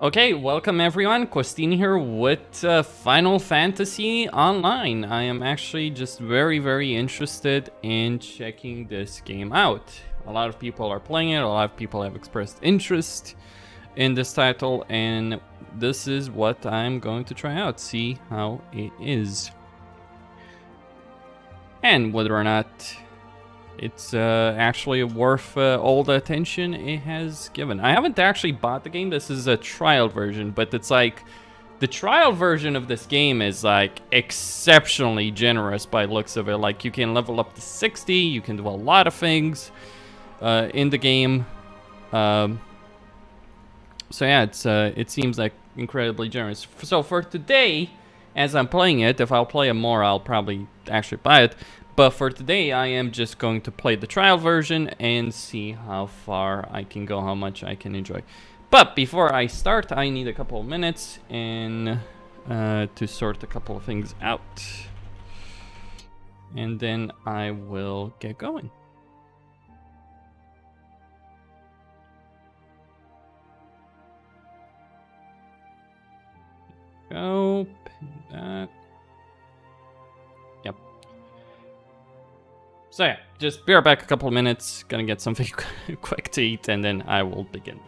Okay, welcome everyone. Costin here with Final Fantasy Online. I am actually just very interested in checking this game out. A lot of people are playing it, a lot of people have expressed interest in this title, and this is what I'm going to try out, see how it is. And whether or not it's actually worth all the attention it has given. I haven't actually bought the game. This is a trial version, but it's like the trial version of this game is like exceptionally generous by looks of it. Like you can level up to 60, you can do a lot of things in the game. So yeah, it seems like incredibly generous. So for today, as I'm playing it, if I'll play it more, I'll probably actually buy it. But for today, I am just going to play the trial version and see how far I can go, how much I can enjoy. But before I start, I need a couple of minutes and to sort a couple of things out. And then I will get going. Go, pin that. Yep. So yeah, just be right back a couple of minutes. Gonna get something quick to eat and then I will begin.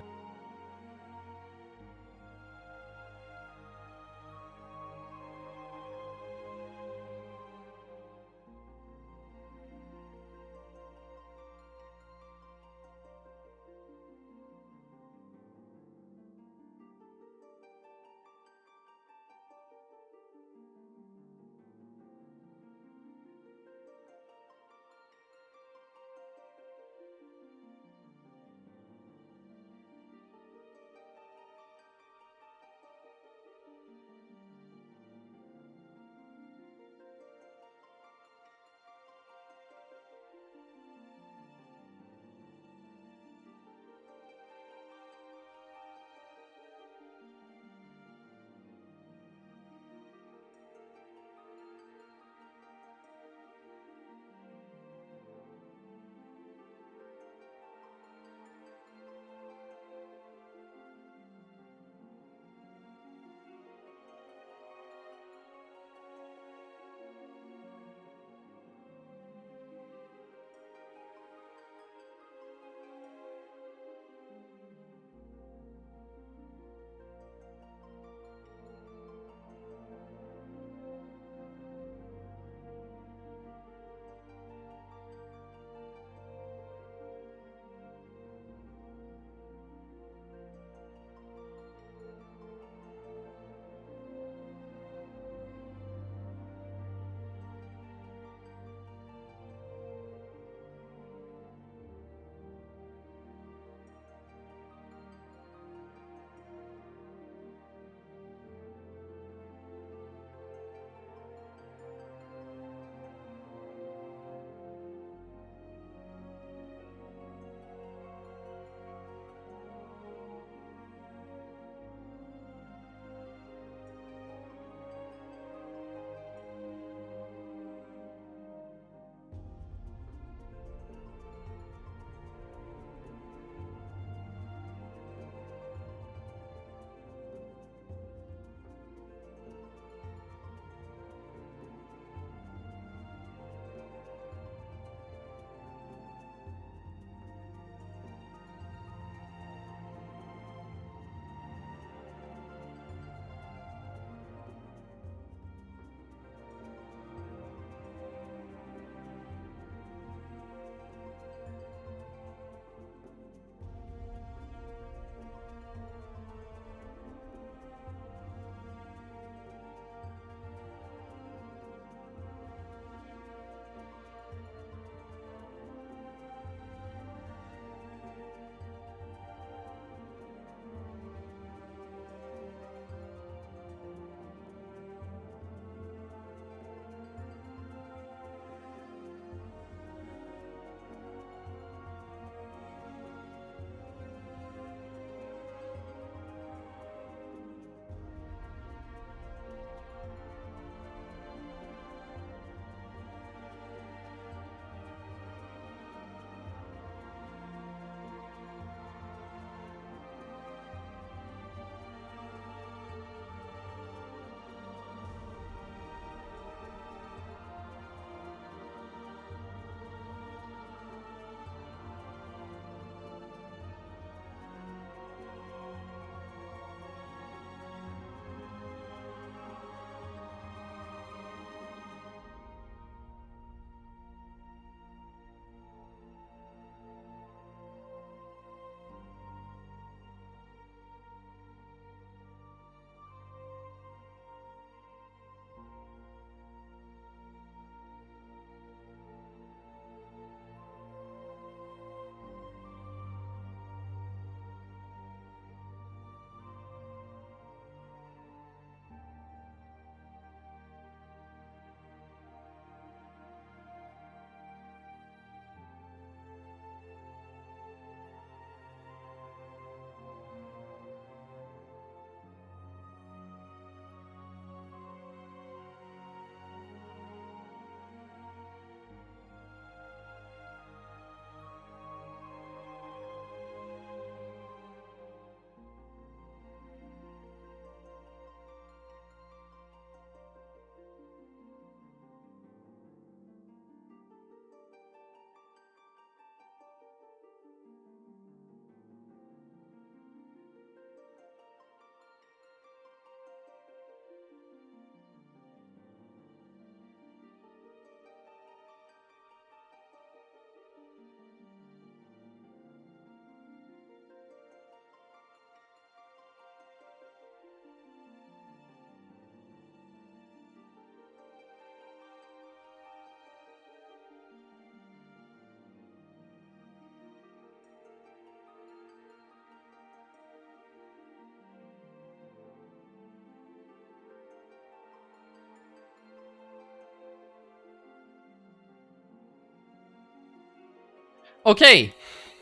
Okay.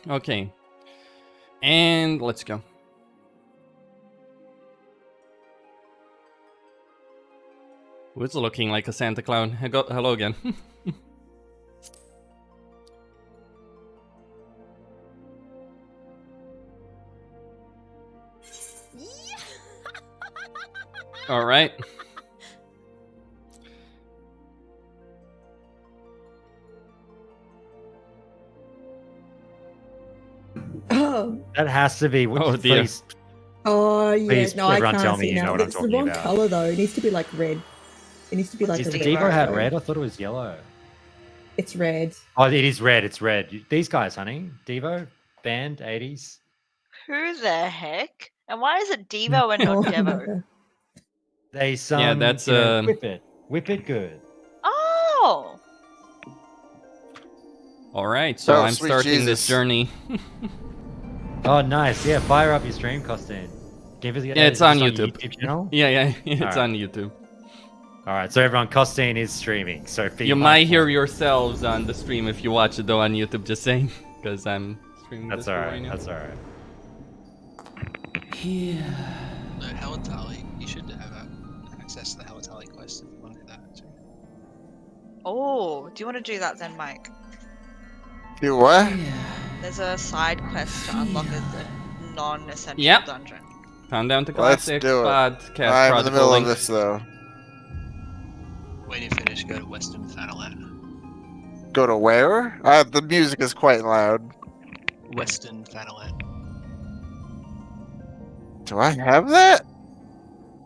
Okay. And let's go. Who's looking like a Santa Clown? Hello again. All right. That has to be. Oh, dear. Please, Oh yeah, Please, no, I everyone can't tell me see you know now. what I'm It's the talking wrong about. color though. It needs to be like red. It needs to be like is a the red. Devo had though. red? I thought it was yellow. It's red. Oh, it is red. It's red. These guys, honey. Devo, band, 80s. Who the heck? And why is it Devo and not Devo? They sung, Yeah, that's, you know, whip it. Whip it good. Oh! All right, so Oh, I'm sweet starting this Jesus. journey. Oh, nice. Yeah, fire up your stream, Costin. Give us, Yeah, it's on your YouTube. channel? Yeah, it's Alright. on YouTube. All right, so everyone, Costin is streaming. So You might hear yourselves on the stream if you watch it though on YouTube. Just saying, because I'm streaming. That's this all right right. now. That's all right. Yeah. No, Hellentally, you should have access to the Hellentally quest if you want to do that. Too. Oh, do you want to do that then, Mike? Do what? There's a side quest to unlock a non-essential Yep. dungeon. Calm down to Let's classic do it. podcast. I'm in the middle of link. this though. When you finish, go to Western Fanalat. Go to where? The music is quite loud. Western Fanalat. Do I have that?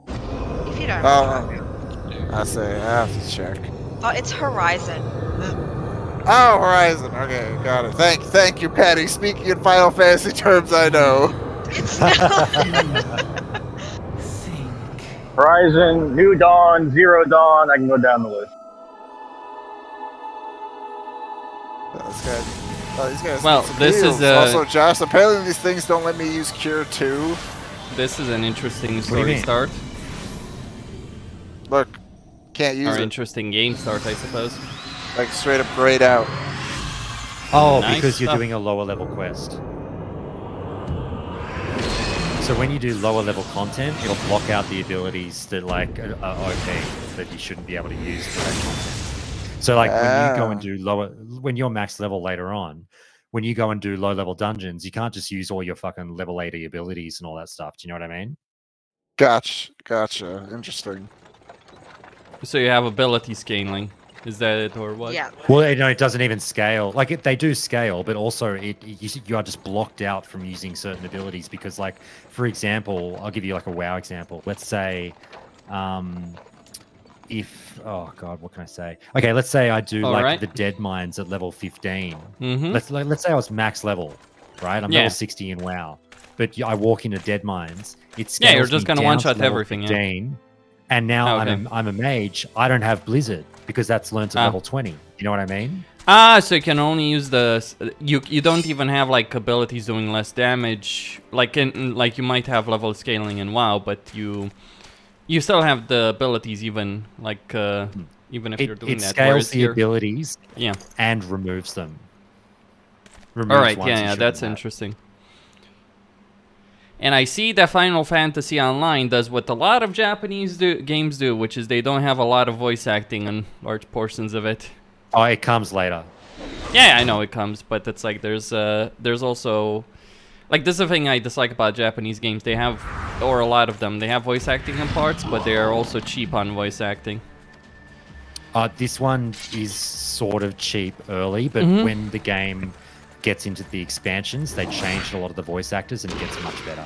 If you don't, Oh, I say I have to check. oh, it's Horizon. Oh, Horizon. Okay, got it. Thank you, Patty. Speaking in Final Fantasy terms, I know. It's Horizon, New Dawn, Zero Dawn. I can go down the list. These guys Well, need some this is, heals. Also, Josh, apparently these things don't let me use Cure 2. This is an interesting do you story mean? start. Look, can't use Or it. interesting game start, I suppose. Like, straight up grayed out. Oh, Nice because you're stuff. doing a lower level quest. So when you do lower level content, it'll block out the abilities that like are OP that you shouldn't be able to use for that content. So like when you go and do when you're max level later on, when you go and do low level dungeons, you can't just use all your fucking level 80 abilities and all that stuff. Do you know what I mean? Gotcha. Interesting. So you have ability scaling. Is that it or what? yeah. Well, it doesn't even scale. Like they do scale, but also you are just blocked out from using certain abilities because, like, for example, I'll give you like a WoW example. Let's say, if oh god, what can I say? Okay, let's say I do All like right. the Dead Mines at level 15. Mm-hmm. Let's say I was max level, right? I'm Yeah. level 60 in WoW, but I walk into Dead Mines. It scales Yeah, you're just me gonna down one-shot to level everything, yeah. 15, and now Okay. I'm a mage. I don't have Blizzard because that's learnt at Ah. level 20. You know what I mean? Ah, so you can only use the you don't even have like abilities doing less damage. Like like you might have level scaling in WoW, but you still have the abilities even like even if you're doing It that. scales Whereas the here- abilities Yeah. and removes them. All Removes right. ones you Yeah. shouldn't That's have. interesting. And I see that Final Fantasy Online does what a lot of Japanese games do, which is they don't have a lot of voice acting on large portions of it. Oh, it comes later. Yeah, I know it comes, but it's like there's also like this is the thing I dislike about Japanese games. They have, or a lot of them, they have voice acting in parts, but they are also cheap on voice acting. This one is sort of cheap early, but Mhm. when the game gets into the expansions, they changed a lot of the voice actors and it gets much better.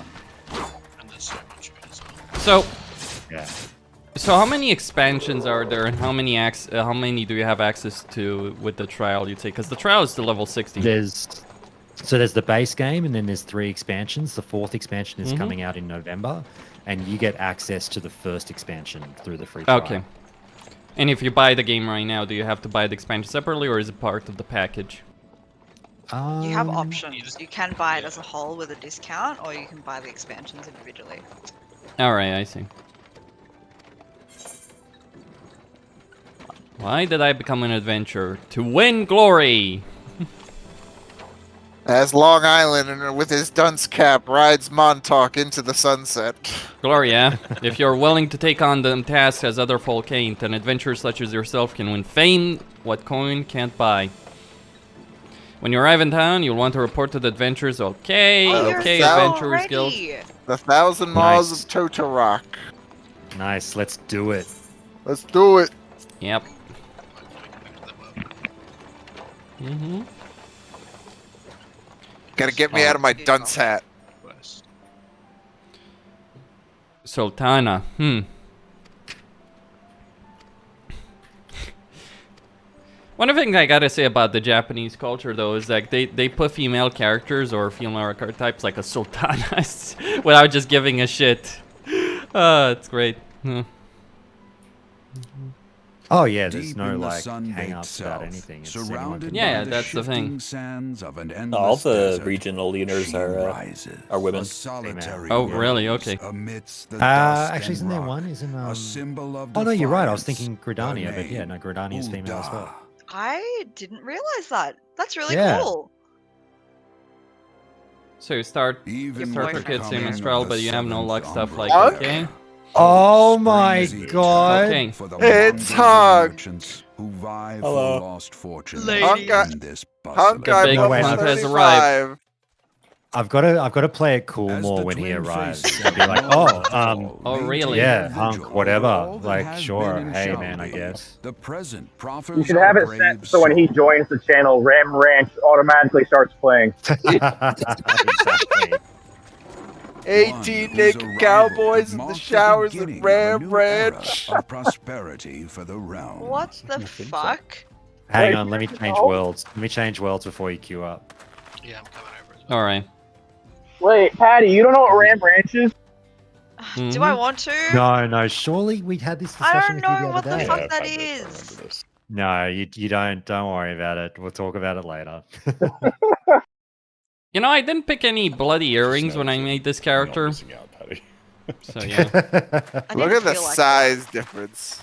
And there's so much of it as well. So, Yeah. so how many expansions are there, and how many do you have access to with the trial? You'd say because the trial is to level 60. There's the base game, and then there's 3 expansions. The 4th expansion is Mhm. coming out in November, and you get access to the first expansion through the free trial. Okay. And if you buy the game right now, do you have to buy the expansion separately, or is it part of the package? You have Um, options. You can buy it as a whole with a discount, or you can buy the expansions individually. All right, I see. Why did I become an adventurer? To win glory! As Long Island, and with his dunce cap, rides Montauk into the sunset. Gloria, if you're willing to take on them tasks as other folk can't, an adventurer such as yourself can win fame what coin can't buy. When you arrive in town, you'll want to report to the adventurers. Okay, okay, Adventurers Guild. The 1,000 Miles of Totorok. Nice, let's do it. Let's do it. Yep. Mm-hmm. Gotta get me out of my dunce hat. Sultana, One thing I gotta say about the Japanese culture, though, is that they put female characters or female archetypes like a sultana without just giving a shit. It's great. Oh yeah, there's no like hang-ups about anything. It's yeah, that's the thing. All the regional leaders are women. Oh really? Okay. Actually, isn't there one? Isn't Oh no, you're right. I was thinking Gridania, but yeah, no, Gridania is female as well. I didn't realize that. That's really Yeah. cool. So you start the kid same as Strel, but you have no luck stuff like What? okay. Oh my god! Okay. It's Hug. Hello. Hug guy big level hunt has 35. arrived. I've got to play it cool more when he arrives. And be like, Oh really? yeah, hunk, whatever. Like, sure, hey man, I guess. You should have it set so when he joins the channel, Ram Ranch automatically starts playing. Exactly. 18 naked cowboys in the showers at Ram Ranch. Prosperity for the realm. What the fuck? Hang on, let me change worlds. Let me change worlds before you queue up. Yeah, I'm coming over. All right. Wait, Patty, you don't know what Ram Ranch is? Do I want to? No, surely we had this I discussion don't with you know the what other the day. fuck that is. No, you don't worry about it. We'll talk about it later. You know, I didn't pick any bloody earrings when I made this character. So yeah. Look at the size difference.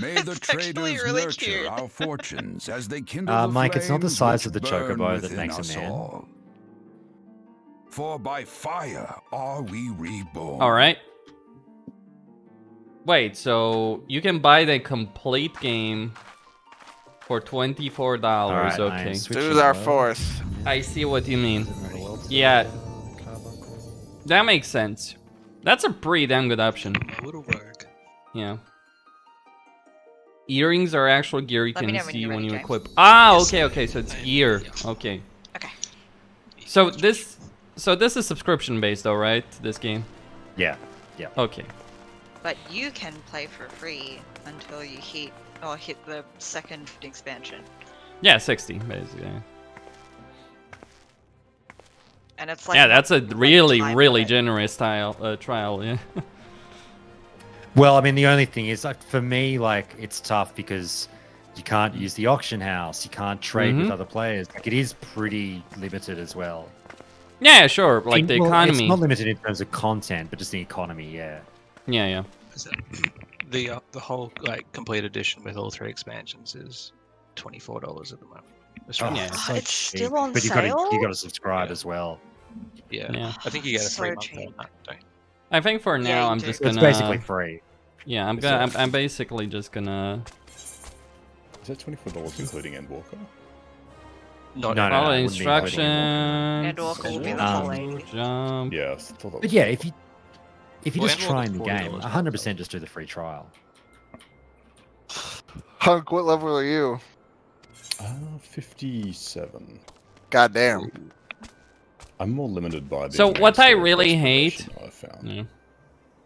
May the It's actually traders really nurture cute. our fortunes as they kindle the Mike, it's not the flames size of which the burn chocobo that within makes a us man. all. For by fire are we reborn. All right. Wait, so you can buy the complete game for $24. Alright, okay. nice. Choose our force. I see what you mean. Yeah. That makes sense. That's a pretty damn good option. A little rogue. Yeah. Earrings are actual gear you Let me can know when see you're when ready, you James. equip. Ah, Yes. okay, so it's gear. Okay. Okay. So this is subscription based though, right? This game. Yeah. Okay. But you can play for free until you hit the second expansion. Yeah, 60 basically. And it's like Yeah, that's a like really time really limit. generous trial. Yeah. Well, I mean, the only thing is, like, for me, like, it's tough because you can't use the auction house, you can't trade with other players. Like, it is pretty limited as well. Yeah, sure. Like the Well, economy. It's not limited in terms of content, but just the economy, yeah. Yeah. Is it, the whole like complete edition with all 3 expansions is $24 at the moment. That's right. Yeah. so It's cheap. still on but sale? you got to subscribe as well. Yeah. I think you get a So 3-month cheap. on that, don't you? I think for now you I'm do. just It's gonna. basically free. Yeah, I'm basically just gonna Is that $24 including Endwalker? Not No, follow it wouldn't be including instructions. And Orca will be the Um, whole lady. Jump. Yeah, I thought that But yeah, if you Well, just Endwalker's try in the $40 game, more, 100% just do the free trial. Hunk, what level are you? 57. Goddamn. I'm more limited by the. So what I advanced really restoration hate. I found. Yeah,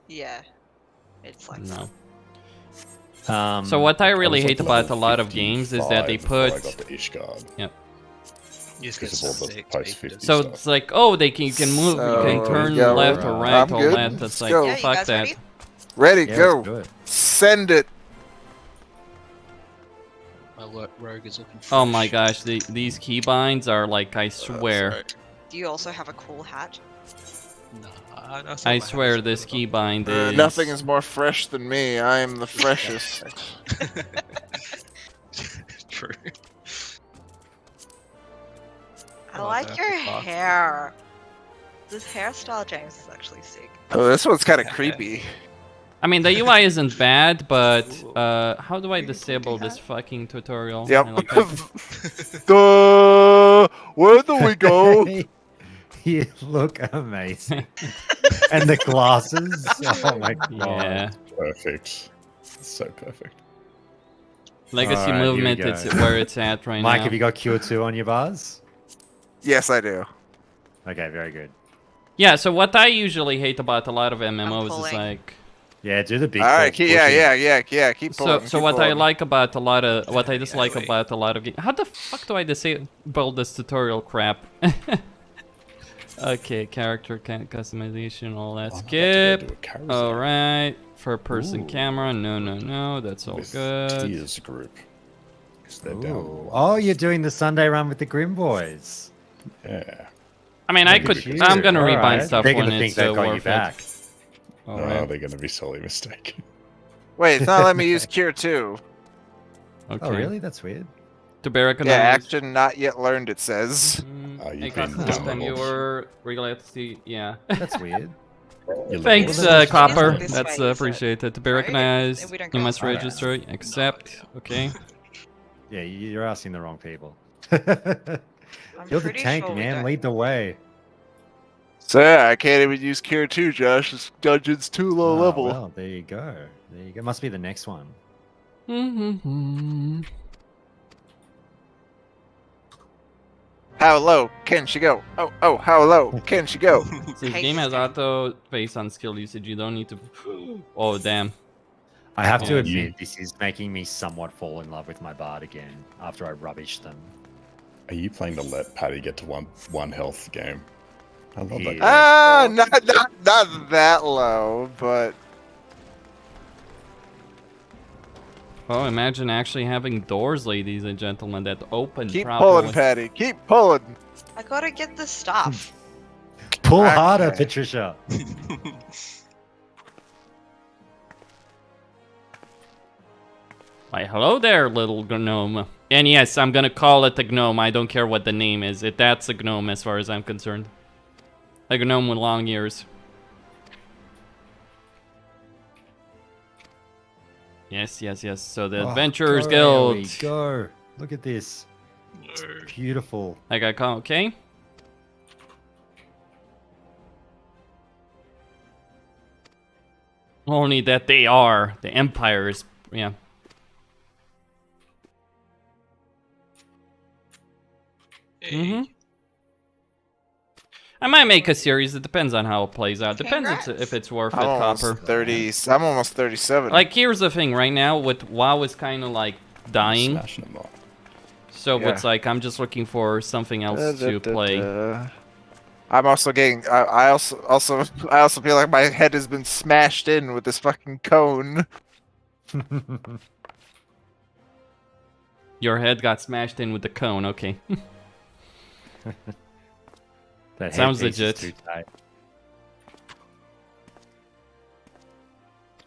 Yeah. It's like no. Um, So what I I really was, like, hate about a level lot of games is that they 55 before I put. got the Ishgard. You just get Because of all the 6 post people. 50 So stuff. it's like, oh, you can move, So, you can turn yeah, left we're- or right I'm or good. left. It's Let's like, go. Yeah, you fuck guys that. ready? Ready, yeah, go. let's do it. Send it. My rogue is looking Oh my fresh. gosh, these keybinds are like, I swear. Sorry. Do you also have a cool hat? Nah, I thought I my swear hat was this pretty keybind is. Nothing is more fresh than me. I am the freshest. True. I like your hair. This hairstyle, James, is actually sick. Oh, this one's kind of creepy. I mean, the UI isn't bad, but how do I disable this fucking tutorial? Yep. I like that. Where do we go? You look amazing. And the glasses. Oh my god. Yeah. Perfect. So perfect. Legacy Alright, here we movement, go. it's where it's at right Mike, now. have you got Cure 2 on your bars? Yes, I do. Okay, very good. Yeah, so what I usually hate about a lot of MMOs is pulling. like... Yeah, do the big All right, push, yeah. Keep pulling. So what I like about a lot of... What I dislike about a lot of games... How the fuck do I disable this tutorial crap? Okay, character customization, all that. Skip. Alright. For person camera, no, that's all With good. Tears group. 'Cause they're down. Ooh. Oh, you're doing the Sunday run with the Grim Boys. Yeah. I mean, I could... Cute. I'm gonna rebind Alright. stuff They're when gonna think it's they've got you worth back. it. Oh, Alright. they're gonna be sorely mistaken. Wait, it's not letting me use Cure 2. Okay. Oh, really? That's weird. To be recognized. Yeah, action not yet learned, it says. You've Hey, been Costin, last time you downloaded. were regularity, yeah. That's weird. You're Thanks, looking- Copper. This That's way, appreciated. To be Right? recognized, If we don't you go must outside. register. Accept. Okay. Yeah, you're asking the wrong people. I'm You're the pretty tank, sure we man. don't- Lead the way. So yeah, I can't even use Cure 2, Josh. This dungeon's too low Oh, level. well, there you go. There you go. Must be the next one. How low can she go? Oh, how low can she go? So this game has auto based on skill usage. You don't need to. Oh damn. I have to Yeah. admit, this is making me somewhat fall in love with my bard again after I rubbish them. Are you playing to let Patty get to one health game? I love that. Yeah. game. Ah, not that low, but Oh, imagine actually having doors, ladies and gentlemen, that open keep properly. pulling, Patty. Keep pulling. I gotta get the stuff. Pull Okay. harder, Patricia. Why, hello there, little gnome. And yes, I'm gonna call it a gnome. I don't care what the name is. That's a gnome as far as I'm concerned. A gnome with long ears. Yes. So the Adventurers Guild. There we go. Look at this. It's beautiful. I got okay. Only that they are the empires. Yeah. I might make a series. It depends on how it plays out. Depends if it's worth it, I'm almost Copper. 30. I'm almost 37. Like, here's the thing. Right now, with WoW is kind of like dying. Smashing them all. So Yeah. it's like I'm just looking for something else to play. I'm also getting. I also feel like my head has been smashed in with this fucking cone. Your head got smashed in with the cone. Okay. That Sounds headpiece is legit. too tight.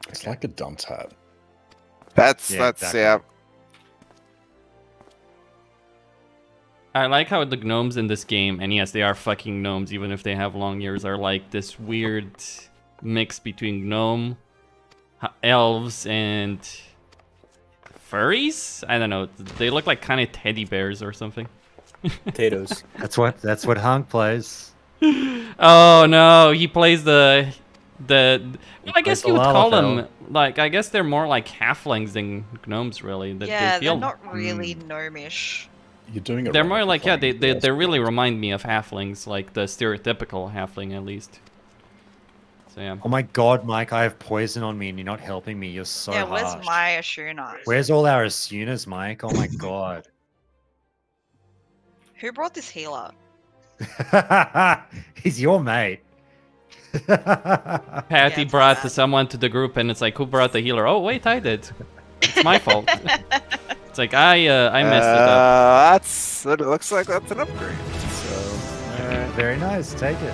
It's like a dunce hat. That's exactly. yeah. I like how the gnomes in this game, and yes, they are fucking gnomes, even if they have long ears, are like this weird mix between gnome, elves, and furries? I don't know. They look like kind of teddy bears or something. Potatoes. That's what Hunk plays. Oh no, he plays the. Well, I guess plays the you would call Lalafell. them like. I guess they're more like halflings than gnomes, really. Yeah, they feel, they're not really gnomish. You're doing it. They're right more with like the flying they balls. really remind me of halflings, like the stereotypical halfling at least. So yeah. Oh my god, Mike, I have poison on me and you're not helping me. You're so yeah, harsh. where's my Ashuna? Where's all our Asunas, Mike? Oh my god. Who brought this healer? He's your mate. Patty it's brought bad. someone to the group, and it's like, who brought the healer? Oh wait, I did. It's my fault. It's like I messed it up. It looks like that's an upgrade. So Very nice. Take it.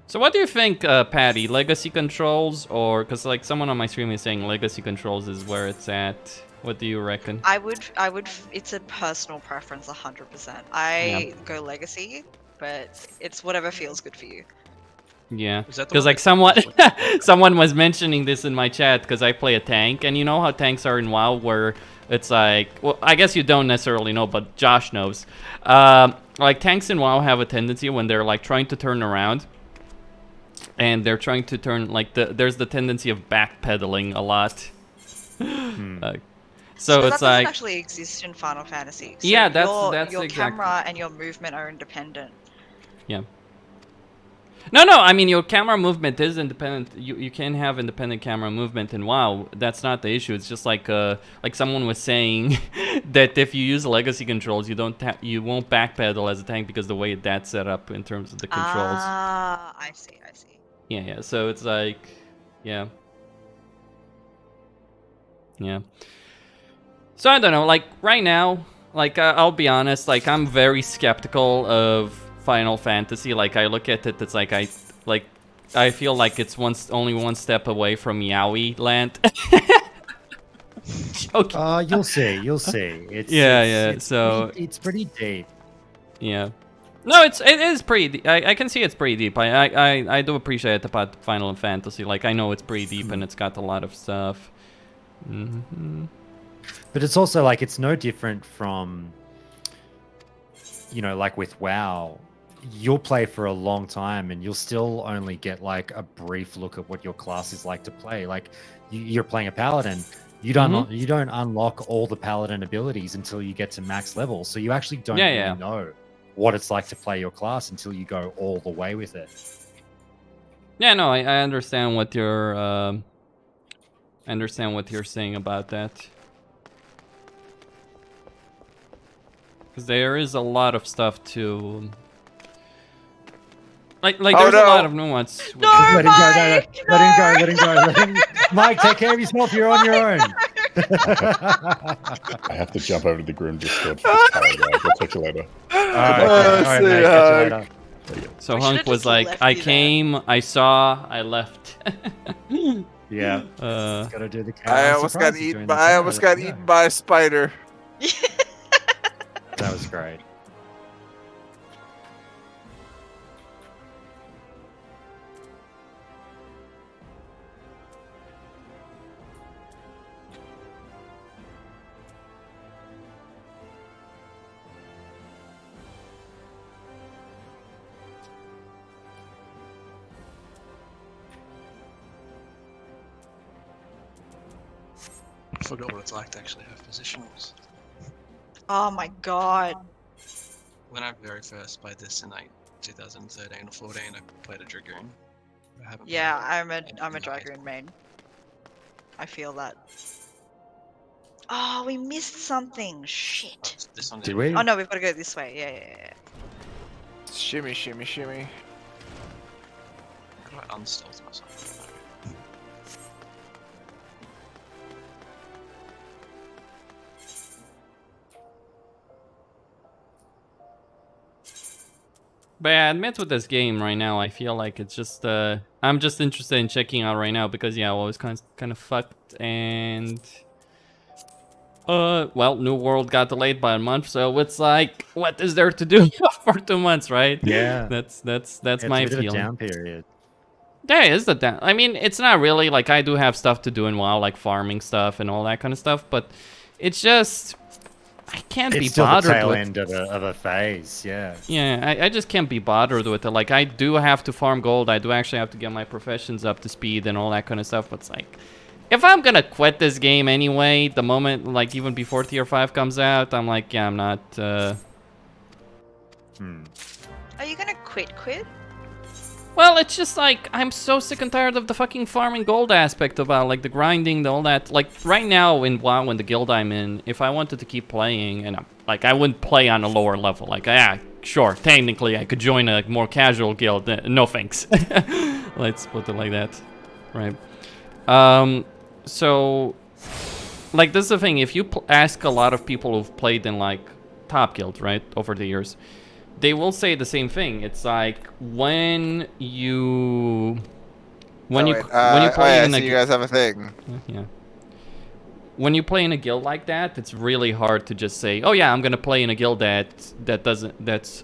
So what do you think, Patty? Legacy controls, or because like someone on my stream is saying legacy controls is where it's at. What do you reckon? I would. It's a personal preference, 100%. I go legacy, but it's whatever feels good for you. Yeah, Is that the because one like someone was mentioning this in my chat because I play a tank, and you know how tanks are in WoW, where it's like, well, I guess you don't necessarily know, but Josh knows. Like tanks in WoW have a tendency when they're like trying to turn around, and they're trying to turn like there's the tendency of backpedaling a lot. So that it's doesn't like actually exist in Final Fantasy. So yeah, that's your exactly. camera and your movement are independent. Yeah. No, I mean, your camera movement is independent. You can have independent camera movement in WoW. That's not the issue. It's just like someone was saying that if you use legacy controls, you won't backpedal as a tank because the way that's set up in terms of the controls. Ah, I see. Yeah. So it's like, yeah. So I don't know. Like right now, like I'll be honest. Like I'm very skeptical of Final Fantasy. Like I look at it, it's like I feel like it's only one step away from Yaoi land. Okay. You'll see. It's pretty deep. Yeah. No, it is pretty deep. I can see it's pretty deep. I do appreciate about Final Fantasy. Like I know it's pretty deep and it's got a lot of stuff. But it's also like it's no different from, you know, like with WoW. You'll play for a long time and you'll still only get like a brief look at what your class is like to play. Like you're playing a Paladin, you don't unlock all the Paladin abilities until you get to max level. So you actually don't really know what it's like to play your class until you go all the way with it. Yeah, no, I understand what you're saying about that. Because there is a lot of stuff to. Like there's a lot of nuance. No, let him go. Mike, take care of yourself. You're on your own. I have to jump over to the groom Discord for this power, guys. I'll talk to you later. All right, mate, catch you later. So Hunk was like, I came, I saw, I left. Yeah. Gotta do the I almost got eaten by a spider. That was great. I forgot what it's like to actually have positionals. Oh my god. When I very first played this in like 2013 or 14, I played a Dragoon. Yeah, I'm a Dragoon main. I feel that. Oh, we missed something. Shit. This one Did we? Oh no, we've got to go this way. Yeah. Shimmy. How do I unstealth myself? But I admit with this game right now, I feel like it's just I'm just interested in checking out right now because yeah, I was kind of fucked and well, New World got delayed by a month, so it's like, what is there to do for 2 months, right? Yeah. That's It's my a bit of a feeling. down period. Yeah, it is the down. I mean, it's not really like I do have stuff to do in WoW, like farming stuff and all that kind of stuff, but it's just I can't be bothered the tail with end of a phase, yeah. Yeah, I just can't be bothered with it. Like, I do have to farm gold. I do actually have to get my professions up to speed and all that kind of stuff. But it's like, if I'm gonna quit this game anyway, the moment, like, even before Tier 5 comes out, I'm like, yeah, I'm not, Are you gonna quit? Well, it's just like, I'm so sick and tired of the fucking farming gold aspect about, like, the grinding, all that. Like, right now in WoW, in the guild I'm in, if I wanted to keep playing, and, like, I wouldn't play on a lower level. Like, yeah, sure, technically, I could join a more casual guild. No thanks. Let's put it like that. Right. So, like, this is the thing. If you ask a lot of people who've played in, like, top guilds, right, over the years, they will say the same thing. It's like when you play in so you guys have a thing. Yeah. when you play in a guild like that, it's really hard to just say, oh yeah, I'm gonna play in a guild that's that's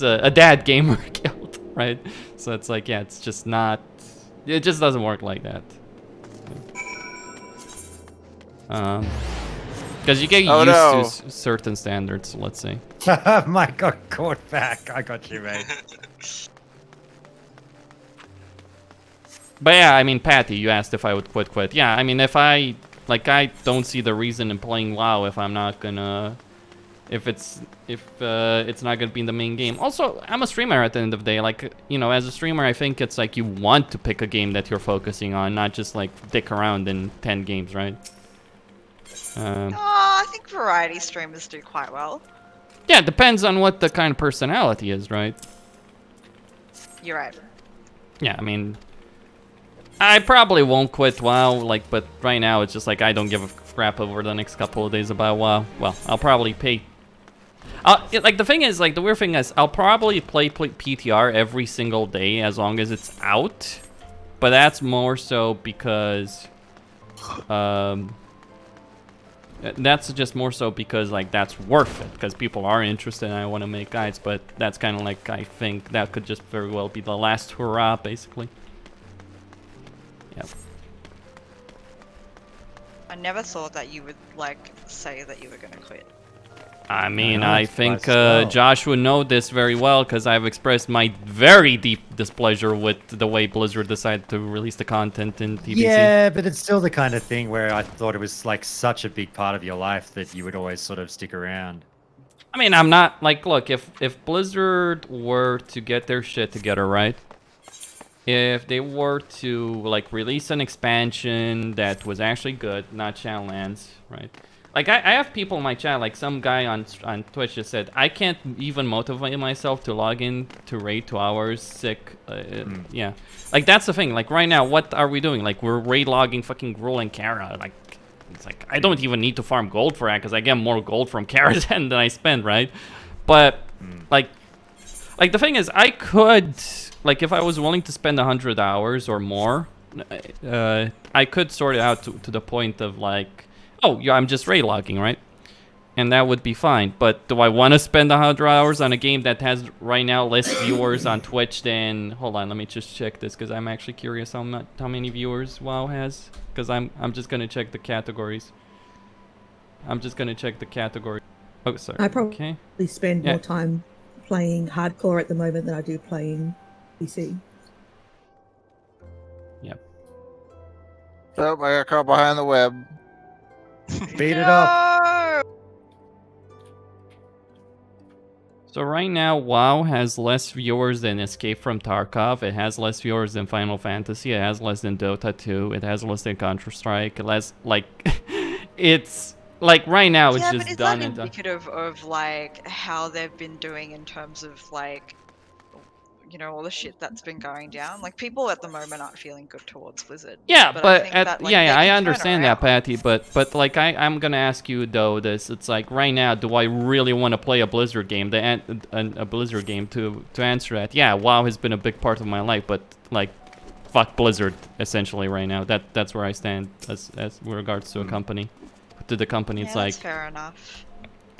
a dad gamer guild, right? So it's like, yeah, it's just not, it just doesn't work like that. Because you get used to certain standards, let's say. Mike got caught back. I got you, mate. But yeah, I mean, Patty, you asked if I would quit. Yeah, I mean, if I don't see the reason in playing WoW if I'm not gonna, if it's not gonna be in the main game. Also, I'm a streamer at the end of the day. Like, you know, as a streamer, I think it's like you want to pick a game that you're focusing on, not just like dick around in 10 games, right? I think variety streamers do quite well. Yeah, it depends on what the kind of personality is, right? You're right. Yeah, I mean, I probably won't quit WoW, like, but right now it's just like I don't give a crap over the next couple of days about WoW. Well, I'll probably pay. Like, the thing is, like, the weird thing is, I'll probably play PTR every single day as long as it's out. But that's more so because, that's just more so because, like, that's worth it, because people are interested and I want to make guides, but that's kind of like, I think that could just very well be the last hurrah, basically. Yep. I never thought that you would, like, say that you were gonna quit. I mean, I think Josh would know this very well, because I've expressed my very deep displeasure with the way Blizzard decided to release the content in TBC. Yeah, but it's still the kind of thing where I thought it was like such a big part of your life that you would always sort of stick around. I mean, I'm not, like, look, if Blizzard were to get their shit together, right? If they were to, like, release an expansion that was actually good, not Shadowlands, right? Like, I have people in my chat, like some guy on Twitch just said, I can't even motivate myself to log in to raid 2 hours sick. Yeah. Like, that's the thing. Like, right now, what are we doing? Like, we're raid logging fucking Gruul and Kara. Like, it's like, I don't even need to farm gold for that, because I get more gold from Kara than I spend, right? But, like, the thing is, I could, like, if I was willing to spend 100 hours or more, I could sort it out to the point of, like, oh, yeah, I'm just raid logging, right? And that would be fine. But do I want to spend 100 hours on a game that has right now less viewers on Twitch than... Hold on, let me just check this, because I'm actually curious how many viewers WoW has. Because I'm just going to check the categories. I'm just going to check the category. Oh, sorry. I probably spend more time playing hardcore at the moment than I do playing PC. Yep. Oh, I got caught behind the web. Beat it up. So right now, WoW has less viewers than Escape from Tarkov. It has less viewers than Final Fantasy. It has less than Dota 2. It has less than Counter-Strike. It has, like, it's like right now it's just but done is and that done. indicative of like how they've been doing in terms of like, you know, all the shit that's been going down? Like, people at the moment aren't feeling good towards Blizzard. Yeah, but but I think that, like, I understand that, Patty. But like, I'm gonna ask you though this. It's like right now, do I really want to play a Blizzard game? A Blizzard game to answer that? Yeah, WoW has been a big part of my life, but like, fuck Blizzard essentially right now. That's where I stand as with regards to a company. To the company, it's like that's fair enough.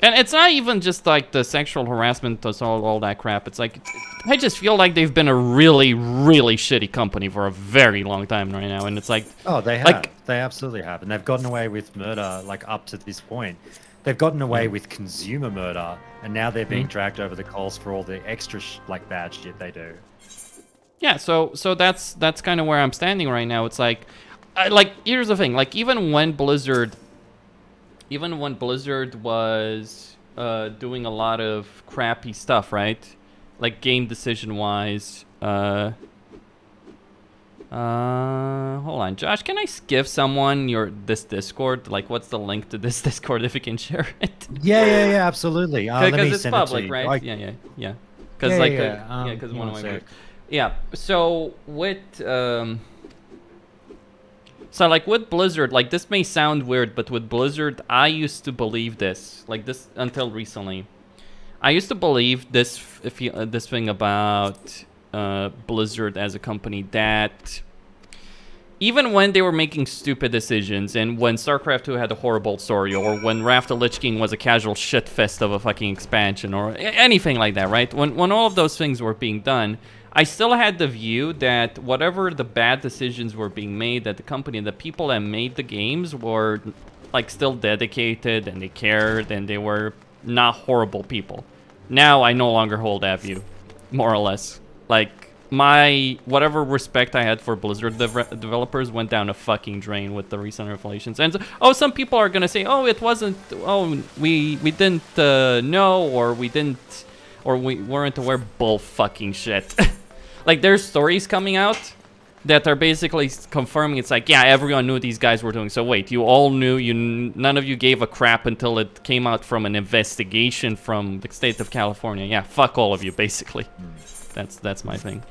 And it's not even just like the sexual harassment, all that crap. It's like, I just feel like they've been a really, really shitty company for a very long time right now. And it's like... Oh, they have. Like, they absolutely have. And they've gotten away with murder, like, up to this point. They've gotten away with consumer murder, and now they're being dragged over the coals for all the extra, like, bad shit they do. Yeah, so that's kind of where I'm standing right now. It's like, here's the thing. Like, even when Blizzard was doing a lot of crappy stuff, right? Like game decision-wise. Hold on, Josh, can I give someone this Discord? Like, what's the link to this Discord if you can share it? Yeah, absolutely. Because it's public, right? Yeah. Because because one of my viewers. Yeah. So with So, like, with Blizzard, like, this may sound weird, but with Blizzard, I used to believe this, like, this, until recently. I used to believe this thing about Blizzard as a company, that even when they were making stupid decisions, and when StarCraft 2 had a horrible story, or when Wrath of the Lich King was a casual shitfest of a fucking expansion, or anything like that, right? When all of those things were being done, I still had the view that whatever the bad decisions were being made, that the company, the people that made the games were like still dedicated, and they cared, and they were not horrible people. Now I no longer hold that view, more or less. Like, my whatever respect I had for Blizzard developers went down a fucking drain with the recent revelations. And oh, some people are gonna say, oh, it wasn't, oh, we didn't know, or we didn't, or we weren't aware. Bull fucking shit. Like, there's stories coming out that are basically confirming it's like, yeah, everyone knew these guys were doing. So wait, you all knew, none of you gave a crap until it came out from an investigation from the state of California. Yeah, fuck all of you, basically. That's my thing.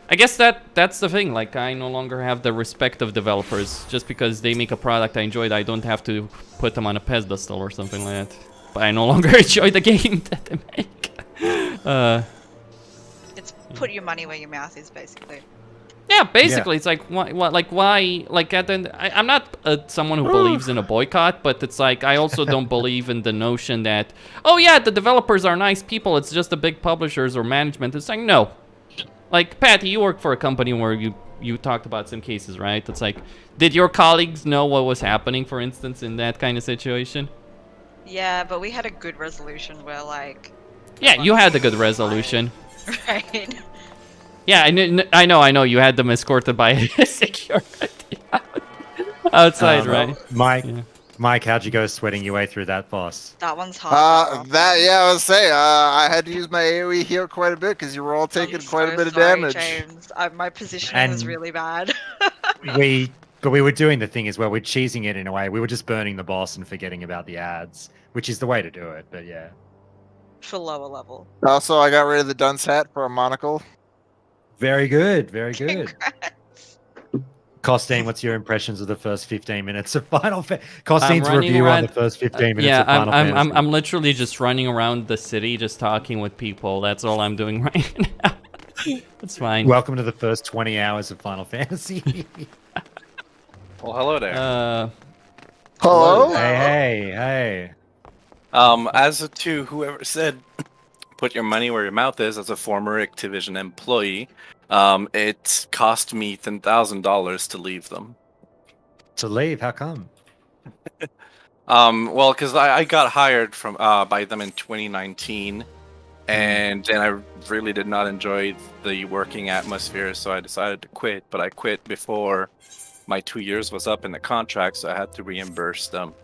I guess that's the thing. Like, I no longer have the respect of developers. Just because they make a product I enjoyed, I don't have to put them on a pedestal or something like that. But I no longer enjoy the game that they make. It's put your money where your mouth is, basically. Yeah, basically, it's like, why, like, at the end, I'm not someone who believes in a boycott, but it's like, I also don't believe in the notion that, oh yeah, the developers are nice people, it's just the big publishers or management. It's like, no. Like, Patty, you work for a company where you talked about some cases, right? It's like, did your colleagues know what was happening, for instance, in that kind of situation? Yeah, but we had a good resolution where, like... Yeah, you had a good resolution. Right. Yeah, I know. You had them escorted by security outside, right? Mike, how'd you go sweating your way through that boss? That one's hard. I was saying, I had to use my AoE heal quite a bit because you were all taking quite a bit of damage. James. My positioning was really bad. But we were doing the thing as well. We're cheesing it in a way. We were just burning the boss and forgetting about the ads, which is the way to do it. But yeah. For lower level. Also, I got rid of the dunce hat for a monocle. Very good, very good. Costin, what's your impressions of the first 15 minutes of Final Fantasy? Costin's review on the first 15 minutes of Final Fantasy. I'm literally just running around the city, just talking with people. That's all I'm doing right now. It's fine. Welcome to the first 20 hours of Final Fantasy. Well, hello there. Hello? Hey. As to whoever said, put your money where your mouth is, as a former Activision employee, it cost me $10,000 to leave them. To leave? How come? Well, because I got hired from by them in 2019, and then I really did not enjoy the working atmosphere, so I decided to quit. But I quit before my 2 years was up in the contract, so I had to reimburse them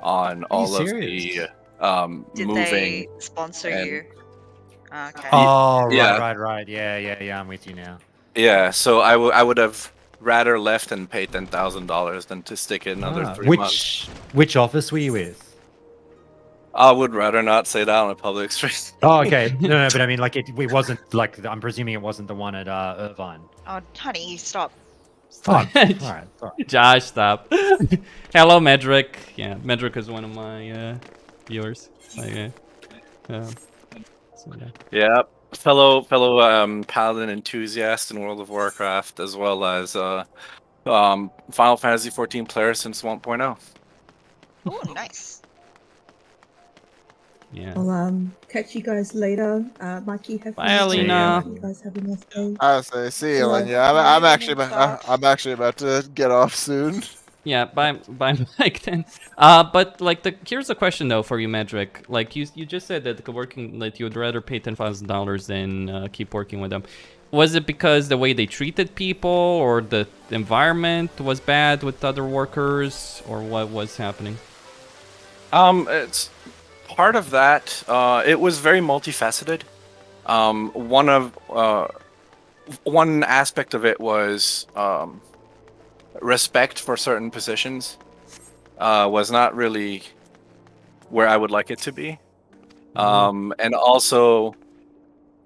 on all of the Did moving. they sponsor you? Okay. Oh, Yeah. right. Yeah, I'm with you now. Yeah, so I would have rather left and paid $10,000 than to stick it another 3 months. Which office were you with? I would rather not say that on a public street. Oh, okay. No, but I mean, like, it wasn't, like, I'm presuming it wasn't the one at Irvine. Oh, honey, stop. Fine. All right, sorry. Josh, stop. Hello, Mederic. Yeah, Mederic is one of my viewers. Yeah, fellow Paladin enthusiast in World of Warcraft, as well as Final Fantasy 14 player since 1.0. Oh, nice. Yeah. I'll catch you guys later. Mikey, have Bye, Lina. You guys have a nice day. I was say, see you, Lina. I'm actually about to get off soon. Yeah, bye, Mike. Then, but like, here's a question though for you, Mederic. Like, you just said that you would rather pay $10,000 than keep working with them. Was it because the way they treated people, or the environment was bad with other workers, or what was happening? It's part of that. It was very multifaceted. One aspect of it was respect for certain positions was not really where I would like it to be. And also,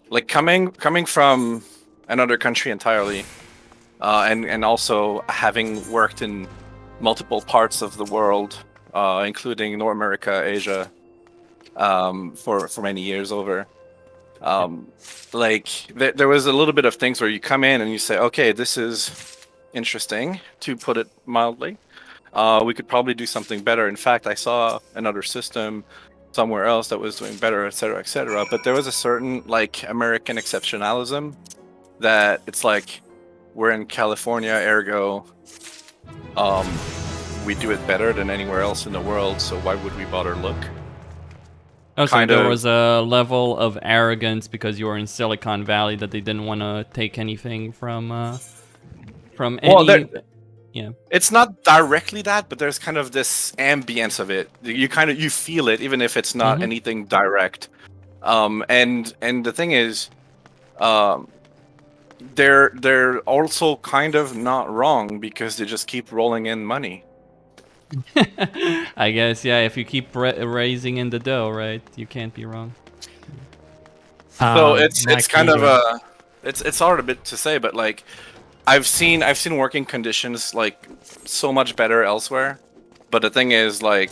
like, coming from another country entirely, and also having worked in multiple parts of the world, including North America, Asia, for many years over. Like, there was a little bit of things where you come in and you say, okay, this is interesting, to put it mildly. We could probably do something better. In fact, I saw another system somewhere else that was doing better, etc., etc. But there was a certain like American exceptionalism that it's like we're in California, ergo, we do it better than anywhere else in the world. So why would we bother look? Oh, so there was a level of arrogance because you were in Silicon Valley that they didn't want to take anything from any. Yeah, it's not directly that, but there's kind of this ambience of it. You feel it, even if it's not anything direct. And the thing is, they're also kind of not wrong because they just keep rolling in money. I guess, yeah. If you keep raising in the dough, right, you can't be wrong. So it's kind of a it's hard a bit to say, but like I've seen working conditions like so much better elsewhere. But the thing is, like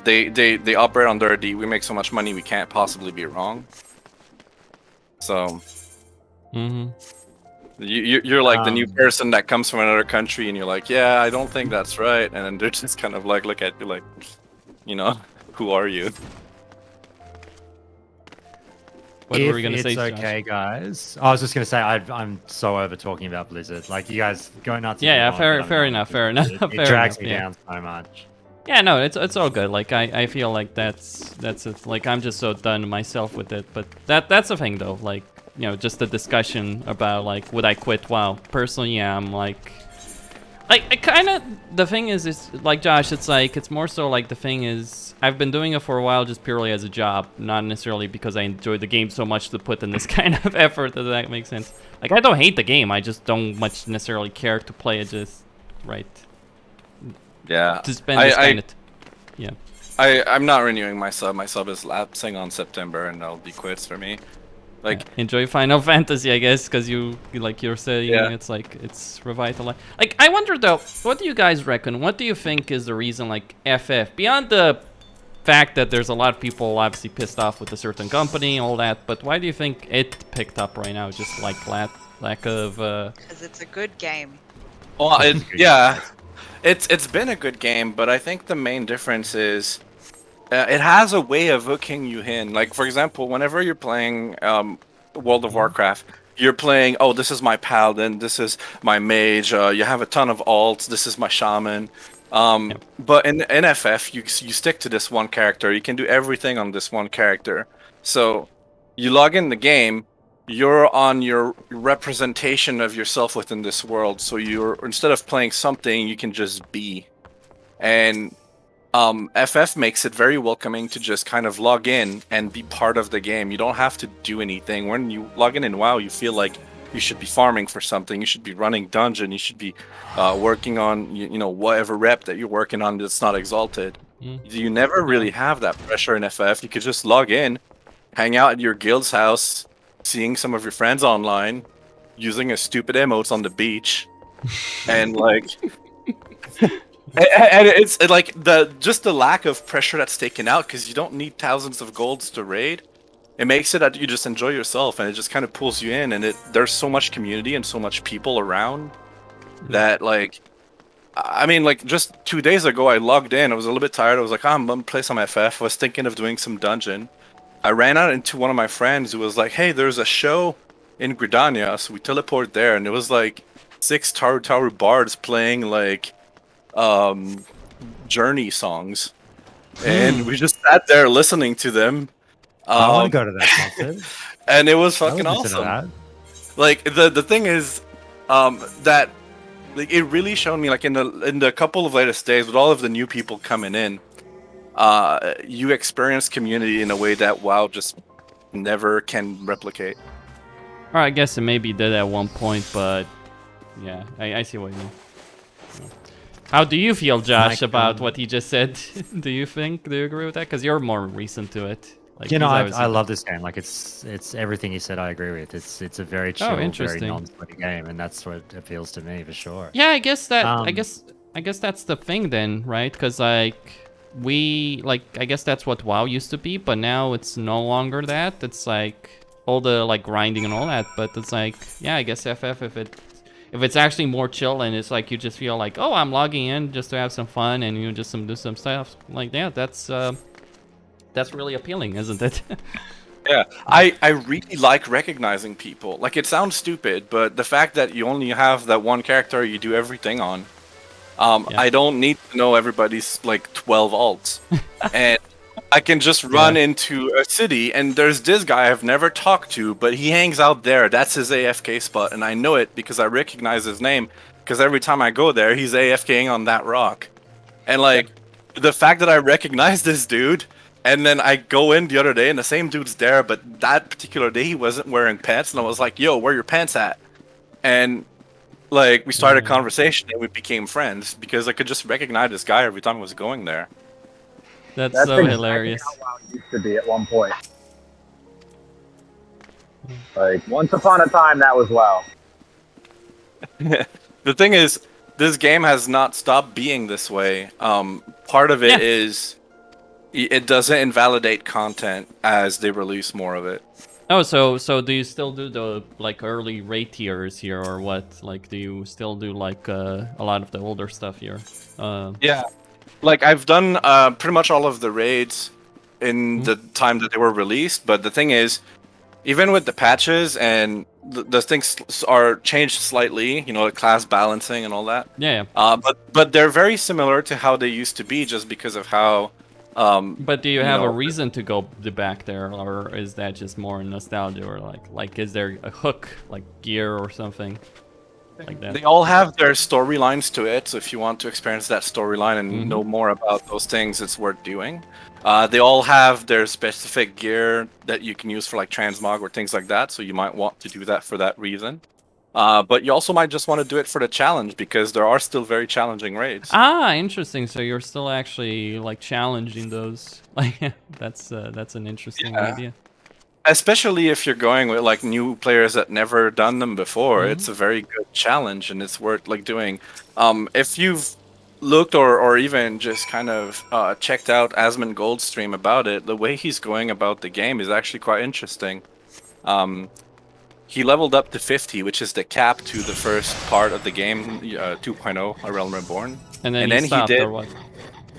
they operate under a D. We make so much money, we can't possibly be wrong. So. You're like the new person that comes from another country, and you're like, yeah, I don't think that's right, and then they're just kind of like look at you like, you know, who are you? What were we gonna say? It's okay, guys. I was just gonna say I'm so over talking about Blizzard. Like you guys go nuts. Yeah, fair enough. It drags me down so much. Yeah, no, it's all good. Like I feel like that's it. Like I'm just so done myself with it. But that's the thing though. Like, you know, just the discussion about like would I quit WoW? Personally, yeah, I'm like I kind of, the thing is like Josh, it's like it's more so like the thing is I've been doing it for a while just purely as a job, not necessarily because I enjoy the game so much to put in this kind of effort. Does that make sense? Like I don't hate the game, I just don't much necessarily care to play it just right. Yeah. To spend this kind of yeah. I'm not renewing my sub. My sub is lapsing on September, and that'll be quits for me. Like enjoy Final Fantasy, I guess, because you like you're saying it's like it's revitalized. Like I wonder though, what do you guys reckon? What do you think is the reason like FF beyond the fact that there's a lot of people obviously pissed off with a certain company, all that, but why do you think it picked up right now? Just like lack of. Because it's a good game. Well, yeah, it's been a good game, but I think the main difference is. It has a way of hooking you in. Like, for example, whenever you're playing World of Warcraft, you're playing, oh, this is my Paladin, this is my Mage, you have a ton of alts, this is my Shaman. But in FF, you stick to this one character. You can do everything on this one character. So you log in the game, you're on your representation of yourself within this world. So you're, instead of playing something, you can just be. And FF makes it very welcoming to just kind of log in and be part of the game. You don't have to do anything. When you log in WoW, you feel like you should be farming for something. You should be running dungeon. You should be working on you know whatever rep that you're working on that's not exalted. You never really have that pressure in FF. You could just log in, hang out at your guild's house, seeing some of your friends online, using a stupid emotes on the beach, and like. And it's like the lack of pressure that's taken out because you don't need thousands of golds to raid. It makes it that you just enjoy yourself, and it just kind of pulls you in. And there's so much community and so much people around that, like, I mean, like just 2 days ago, I logged in. I was a little bit tired. I was like, oh, I'm gonna play some FF. I was thinking of doing some dungeon. I ran out into one of my friends who was like, hey, there's a show in Gridania, so we teleported there, and it was like 6 Taru bards playing like. Journey songs, and we just sat there listening to them. I want to go to that concert, and it was fucking awesome. Like the thing is, that like it really showed me, like in the couple of latest days with all of the new people coming in, you experience community in a way that WoW just never can replicate. Or I guess it maybe did at one point, but yeah, I see what you mean. How do you feel, Josh, about what he just said? Do you agree with that? Because you're more recent to it. Like, you know, I love this game. Like it's everything he said. I agree with. It's a very chill, very non-sweaty game, and that's what appeals to me for sure. Yeah, I guess that I guess that's the thing then, right? Because like I guess that's what WoW used to be, but now it's no longer that. It's like all the like grinding and all that, but it's like, yeah, I guess FF, if if it's actually more chill and it's like you just feel like, oh, I'm logging in just to have some fun and you know, just do some stuff like that. That's really appealing, isn't it? Yeah, I really like recognizing people. Like, it sounds stupid, but the fact that you only have that one character you do everything on, I don't need to know everybody's like 12 alts, and I can just run into a city and there's this guy I've never talked to, but he hangs out there. That's his AFK spot, and I know it because I recognize his name. Because every time I go there, he's AFKing on that rock, and like the fact that I recognize this dude. And then I go in the other day, and the same dude's there, but that particular day he wasn't wearing pants, and I was like, "Yo, where are your pants at?" And like we started a conversation, and we became friends because I could just recognize this guy every time I was going there. That's so exactly hilarious. How WoW used to be at one point. Like once upon a time, that was WoW. The thing is, this game has not stopped being this way. Part of it is. It doesn't invalidate content as they release more of it. Oh, so do you still do the like early raid tiers here, or what? Like, do you still do like a lot of the older stuff here? Yeah, like I've done pretty much all of the raids in the time that they were released. But the thing is, even with the patches and the things are changed slightly, you know, the class balancing and all that. Yeah. But they're very similar to how they used to be, just because of how. But do you have a reason to go back there, or is that just more nostalgia, or like is there a hook, like gear or something like that? They all have their storylines to it, so if you want to experience that storyline and know more about those things, it's worth doing. They all have their specific gear that you can use for like transmog or things like that, so you might want to do that for that reason. But you also might just want to do it for the challenge, because there are still very challenging raids. Ah, interesting. So you're still actually like challenging those. Like that's an interesting idea. Especially if you're going with like new players that never done them before, it's a very good challenge and it's worth like doing. If you've looked or even just kind of checked out Asmund Gold's stream about it, the way he's going about the game is actually quite interesting. He leveled up to 50, which is the cap to the first part of the game, 2.0, A Realm Reborn. And then he stopped, did, or what?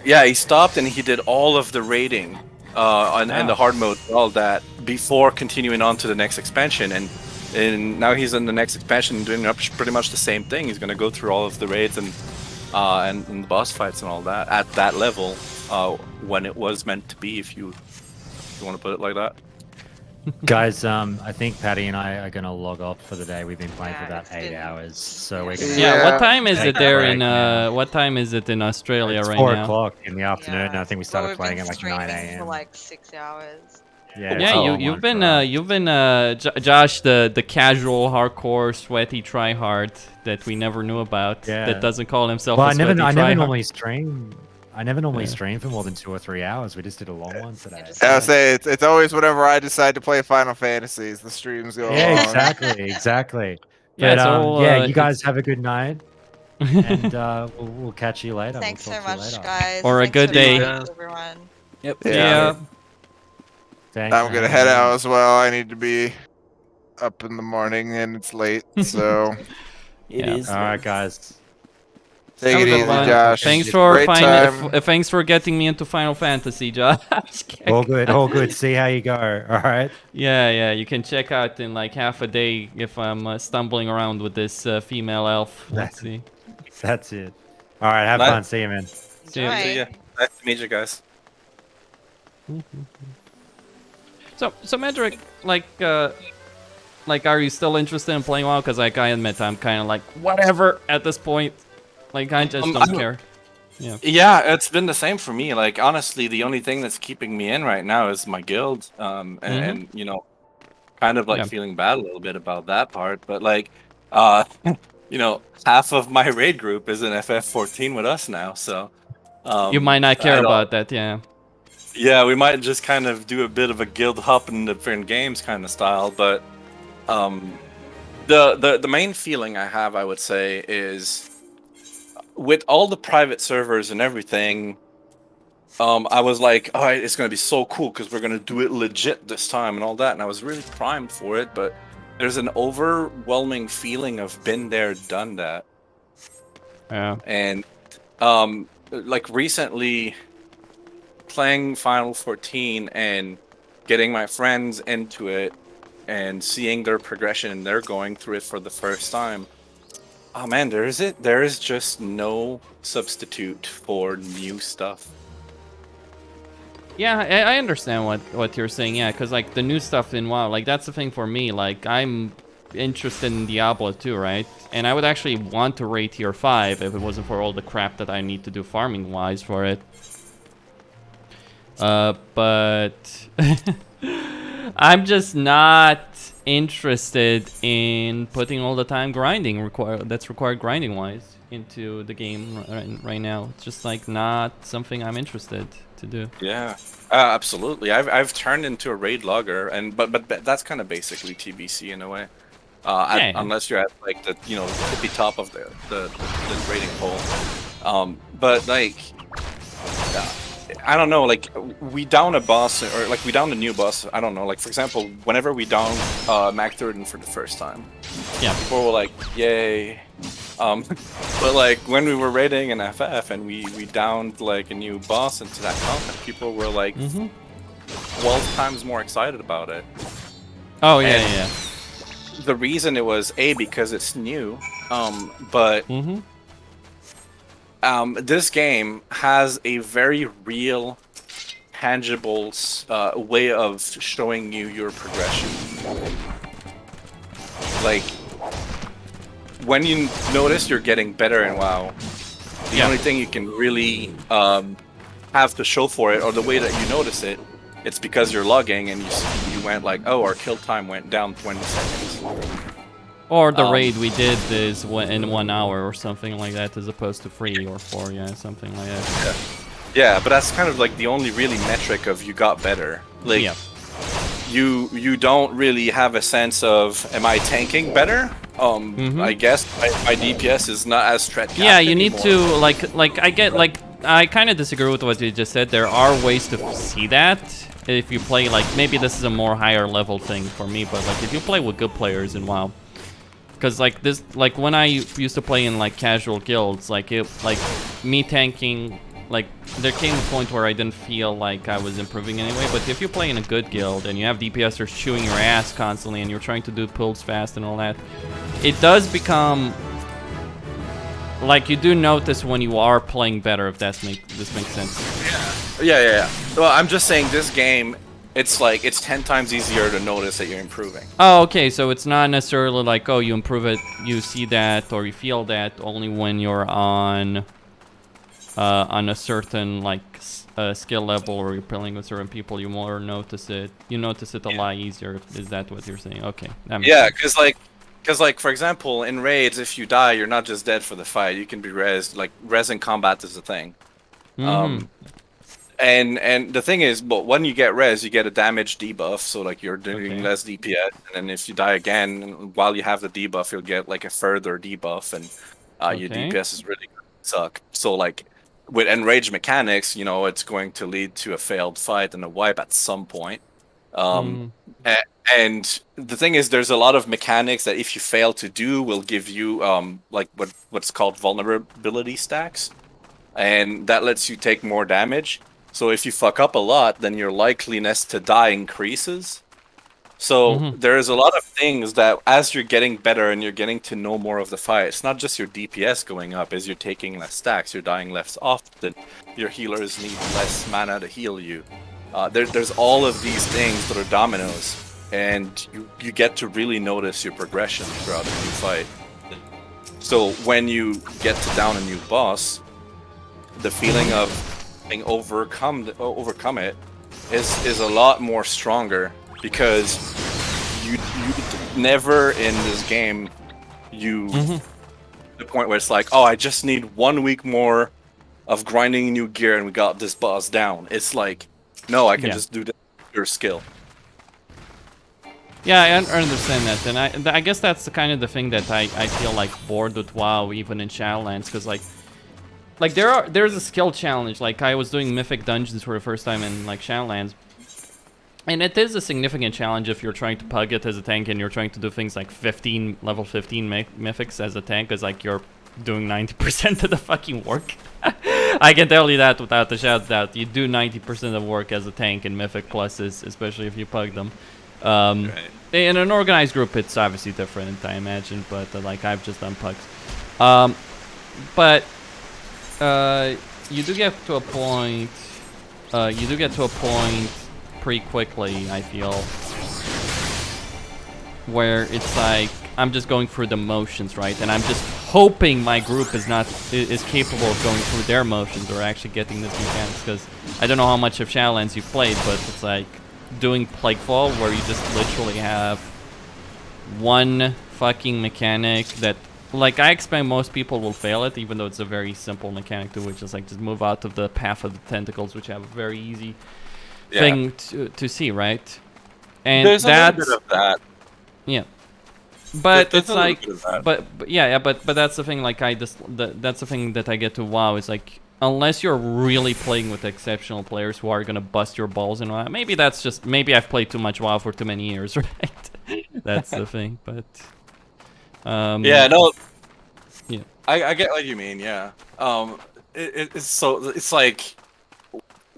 Yeah, he stopped and he did all of the raiding and the hard mode, all that, before continuing on to the next expansion. And now he's in the next expansion doing pretty much the same thing. He's going to go through all of the raids and the boss fights and all that at that level when it was meant to be, if you want to put it like that. Guys, I think Patty and I are gonna log off for the day. We've been playing for about 8 hours, so we're gonna. Yeah. What time is it there in? What time is it in Australia right now? 4 o'clock in the afternoon. And I think we started playing at like 9 a.m. For like 6 hours. Yeah, you've been Josh, the casual, hardcore, sweaty tryhard that we never knew about. That doesn't call himself. Well, a I never tryhard. normally stream. I never normally stream for more than 2 or 3 hours. We just did a long one today. I'll say it's always whenever I decide to play Final Fantasies, the streams go on. Exactly. Yeah, but, you guys have a good night, and we'll catch you later. Thanks so much, guys. Or a good day, everyone. Yep. Yeah. Thanks, I'm gonna head out as well. I need to be up in the morning, and it's late, so. It is. All right, guys. Take it easy, Josh. Thanks for getting me into Final Fantasy, Josh. all good. See how you go. All right. Yeah. You can check out in like half a day if I'm stumbling around with this female elf. Let's see. That's it. All right. Have fun. See you, man. See ya. Nice to meet you guys. So Mederic, like, are you still interested in playing WoW? Because like I admit, I'm kind of like whatever at this point. Like, I just don't care. Yeah, it's been the same for me. Like, honestly, the only thing that's keeping me in right now is my guild. And you know, kind of like feeling bad a little bit about that part. But like, you know, half of my raid group is in FF14 with us now. So you might not care about that, yeah. Yeah, we might just kind of do a bit of a guild hop in different games kind of style. But the main feeling I have, I would say, is with all the private servers and everything, I was like, all right, it's going to be so cool because we're going to do it legit this time and all that. And I was really primed for it. But there's an overwhelming feeling of been there, done that. Yeah. And like recently playing Final 14 and getting my friends into it and seeing their progression and they're going through it for the first time. Oh man, there is just no substitute for new stuff. Yeah, I understand what you're saying. Yeah, because like the new stuff in WoW, like that's the thing for me. Like I'm interested in Diablo 2, right? And I would actually want to raid tier 5 if it wasn't for all the crap that I need to do farming wise for it. But I'm just not interested in putting all the time grinding that's required grinding wise into the game right now. It's just like not something I'm interested to do. Yeah, absolutely. I've turned into a raid logger, and but that's kind of basically TBC in a way. Unless you're at like the tippy top of the raiding pole. But like I don't know, like we down a boss or like we down a new boss. I don't know, like for example, whenever we down Magthurin for the first time, yeah, people were like, "Yay!" But like when we were raiding in FF and we downed like a new boss into that content, people were like 12 times more excited about it. Oh yeah, yeah. The reason it was because it's new, but this game has a very real, tangible way of showing you your progression. Like, when you notice you're getting better in WoW, the only thing you can really have to show for it, or the way that you notice it, it's because you're logging and you went like, oh, our kill time went down 20 seconds. Or the raid we did is in 1 hour or something like that, as opposed to 3 or 4, yeah, something like that. Yeah, but that's kind of like the only really metric of you got better. Like, you don't really have a sense of, am I tanking better? I guess my DPS is not as stretched. Yeah, you need to I kind of disagree with what you just said. There are ways to see that. If you play like, maybe this is a more higher level thing for me, but like if you play with good players in WoW, because like this, like when I used to play in like casual guilds, like me tanking, like there came a point where I didn't feel like I was improving anyway. But if you play in a good guild and you have DPSers chewing your ass constantly and you're trying to do pulls fast and all that, it does become like you do notice when you are playing better, if this makes sense. Yeah. Well, I'm just saying this game, it's like it's 10 times easier to notice that you're improving. Oh, okay. So it's not necessarily like, oh, you improve it, you see that or you feel that only when you're on a certain like skill level or you're playing with certain people, you more notice it. You notice it a lot easier. Is that what you're saying? Okay. Yeah, because like for example, in raids, if you die, you're not just dead for the fight. You can be rezzed. Like res in combat is a thing. And the thing is, but when you get res, you get a damage debuff, so like you're doing less DPS, and then if you die again, while you have the debuff, you'll get like a further debuff, and your DPS is really gonna suck. So like with enraged mechanics, it's going to lead to a failed fight and a wipe at some point. And the thing is, there's a lot of mechanics that if you fail to do, will give you like what's called vulnerability stacks, and that lets you take more damage. So if you fuck up a lot, then your likeliness to die increases. So there's a lot of things that as you're getting better and you're getting to know more of the fight, it's not just your DPS going up, as you're taking less stacks, you're dying less often, your healers need less mana to heal you. There's all of these things that are dominoes, and you get to really notice your progression throughout a new fight. So when you get to down a new boss, the feeling of being overcome it is a lot more stronger, because you never in this game the point where it's like, oh, I just need 1 week more of grinding new gear and we got this boss down. It's like, no, I can just do this with your skill. Yeah, I understand that, and I guess that's the kind of the thing that I feel like bored with WoW, even in Shadowlands, because like there's a skill challenge. Like I was doing mythic dungeons for the first time in like Shadowlands, And it is a significant challenge if you're trying to pug it as a tank and you're trying to do things like level 15 mythics as a tank, because like you're doing 90% of the fucking work. I can tell you that without a shadow of doubt. You do 90% of work as a tank in mythic pluses, especially if you pug them. Right. In an organized group, it's obviously different, I imagine, but like I've just done pugs. But you do get to a point. Pretty quickly, I feel, where it's like I'm just going through the motions, right? And I'm just hoping my group is capable of going through their motions or actually getting this mechanics, because I don't know how much of Shadowlands you've played, but it's like doing Plaguefall where you just literally have one fucking mechanic that, like, I expect most people will fail it, even though it's a very simple mechanic to which is like just move out of the path of the tentacles, which have a very easy thing to see, right? And there's that's a little bit of that. Yeah, but There's it's a little like, bit of that. but that's the thing. Like that's the thing that I get to WoW is like, unless you're really playing with exceptional players who are gonna bust your balls and all that, maybe I've played too much WoW for too many years, right? That's the thing, but yeah, no. Yeah, I get what you mean. Yeah. It's like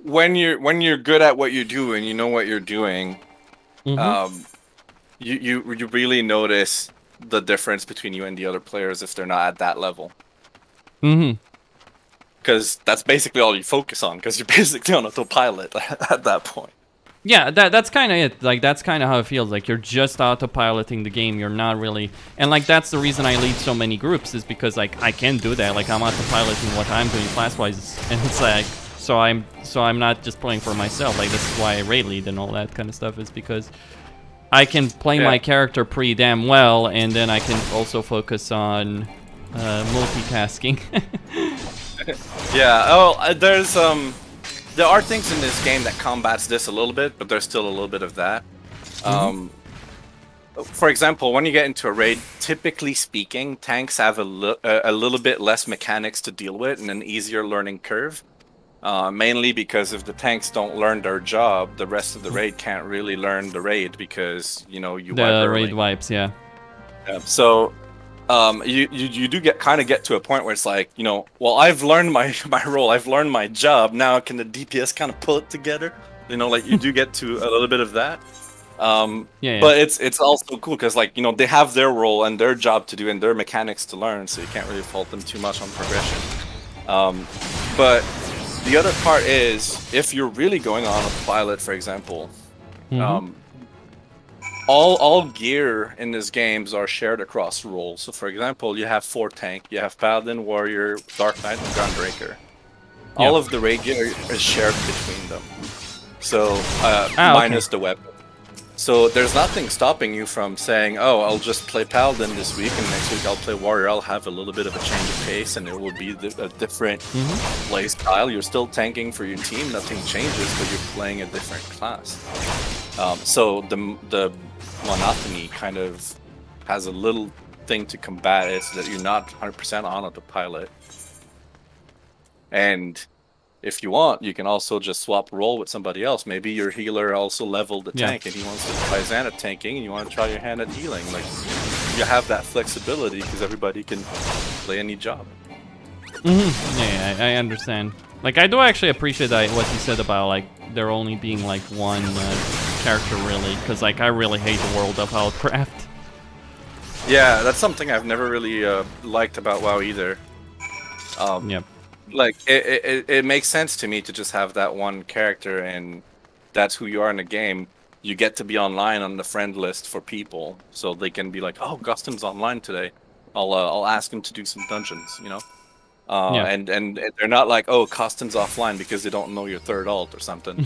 when you're good at what you do and you know what you're doing, you really notice the difference between you and the other players if they're not at that level. Because that's basically all you focus on, because you're basically on autopilot at that point. Yeah, that's kind of it. Like, that's kind of how it feels. Like, you're just autopiloting the game. You're not really... And, like, that's the reason I lead so many groups, is because, like, I can do that. Like, I'm autopiloting what I'm doing class-wise. And it's like... So I'm not just playing for myself. Like, this is why I raid lead and all that kind of stuff, is because I can play my character pretty damn well, and then I can also focus on multitasking. Yeah, oh, there are things in this game that combats this a little bit, but there's still a little bit of that. For example, when you get into a raid, typically speaking, tanks have a little bit less mechanics to deal with and an easier learning curve. Mainly because if the tanks don't learn their job, the rest of the raid can't really learn the raid, because, you know, you wipe the early. raid wipes, yeah. So you do get to a point where it's like, you know, well, I've learned my role, I've learned my job, now can the DPS kind of pull it together? You know, like, you do get to a little bit of that. But it's also cool because, like, you know, they have their role and their job to do and their mechanics to learn, so you can't really fault them too much on progression. But the other part is, if you're really going on a pilot, for example, all gear in these games are shared across roles. So, for example, you have 4 tank, you have Paladin, Warrior, Dark Knight, and Gunbreaker. All of the raid gear is shared between them. So, minus the weapon. So there's nothing stopping you from saying, oh, I'll just play Paladin this week, and next week I'll play Warrior. I'll have a little bit of a change of pace, and it will be a different play style. You're still tanking for your team, nothing changes, but you're playing a different class. So the monotony kind of has a little thing to combat it, so that you're not 100% on autopilot. And if you want, you can also just swap role with somebody else. Maybe your healer also leveled the tank and he wants to try his hand at tanking, and you want to try your hand at healing. Like, you have that flexibility because everybody can play any job. Yeah, I understand. Like, I do actually appreciate what you said about, like, there only being, like, one character, really. Because, like, I really hate the world of Outcraft. Yeah, that's something I've never really liked about WoW either. Like, it makes sense to me to just have that one character, and that's who you are in the game. You get to be online on the friend list for people, so they can be like, oh, Costin's online today. I'll ask him to do some dungeons, you know? And they're not like, oh, Costin's offline because they don't know your third alt or something.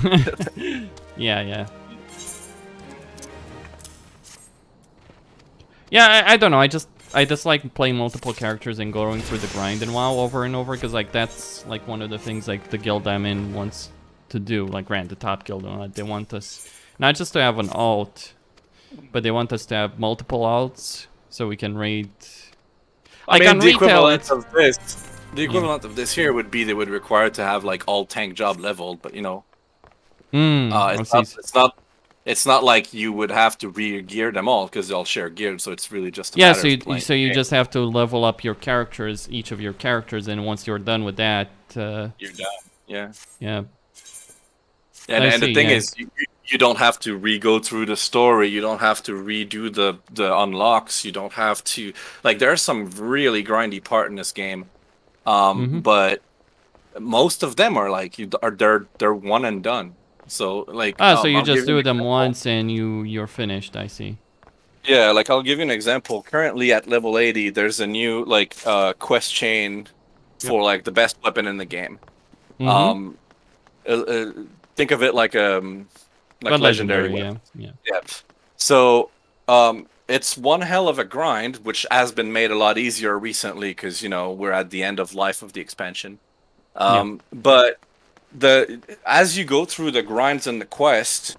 Yeah, I don't know, I just like playing multiple characters and going through the grind in WoW over and over, because, like, that's, like, one of the things, like, the guild I'm in wants to do. Like, Grant, the top guild, they want us not just to have an alt, but they want us to have multiple alts, so we can raid. Like, on retail, the equivalent of this here would be they would require to have, like, all tank job leveled, but, you know, it's it's not like you would have to re-gear them all because they all share gear. So it's really just a Yeah, matter so of you, playing so the you game. just have to level up your characters, each of your characters, and once you're done with that, You're done. Yeah. Yeah. And the thing is, you don't have to re-go through the story. You don't have to redo the unlocks. You don't have to like. There's some really grindy part in this game, but most of them are like they're one and done. So like. So you I'll just give you do an them example. once and you're finished. I see. Yeah, like I'll give you an example. Currently at level 80, there's a new like quest chain for like the best weapon in the game. Think of it like legendary yeah, weapon. yeah. Yeah. So it's one hell of a grind, which has been made a lot easier recently because you know we're at the end of life of the expansion. But as you go through the grinds and the quest,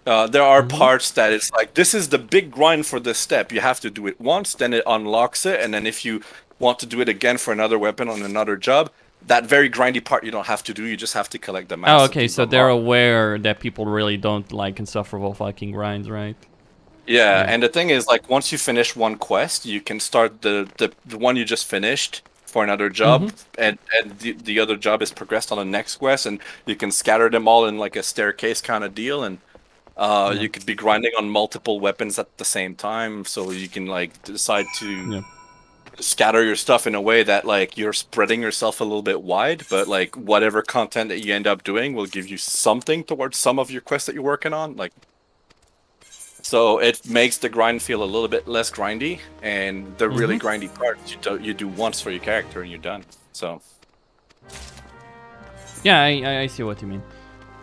there are parts that it's like this is the big grind for this step. You have to do it once, then it unlocks it, and then if you want to do it again for another weapon on another job, that very grindy part you don't have to do. You just have to collect the mass. Oh, okay. So they're aware that people really don't like insufferable fucking grinds, right? Yeah, and the thing is, like, once you finish one quest, you can start the one you just finished for another job, and the other job is progressed on the next quest, and you can scatter them all in like a staircase kind of deal, and you could be grinding on multiple weapons at the same time, so you can like decide to scatter your stuff in a way that like you're spreading yourself a little bit wide, but like whatever content that you end up doing will give you something towards some of your quests that you're working on, like. So it makes the grind feel a little bit less grindy, and the really grindy parts you do once for your character and you're done. So. Yeah, I see what you mean.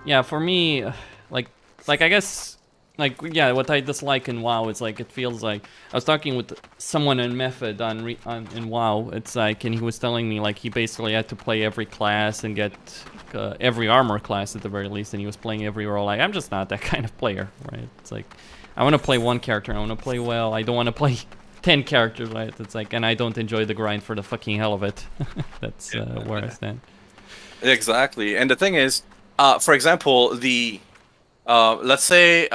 Yeah, for me, like I guess, like yeah, what I dislike in WoW is like it feels like I was talking with someone in Method in WoW. It's like, and he was telling me like he basically had to play every class and get every armor class at the very least, and he was playing every role. Like I'm just not that kind of player, right? It's like. I want to play one character, I want to play well, I don't want to play 10 characters, right? It's like, and I don't enjoy the grind for the fucking hell of it. That's where I stand. Exactly, and the thing is, for example, let's say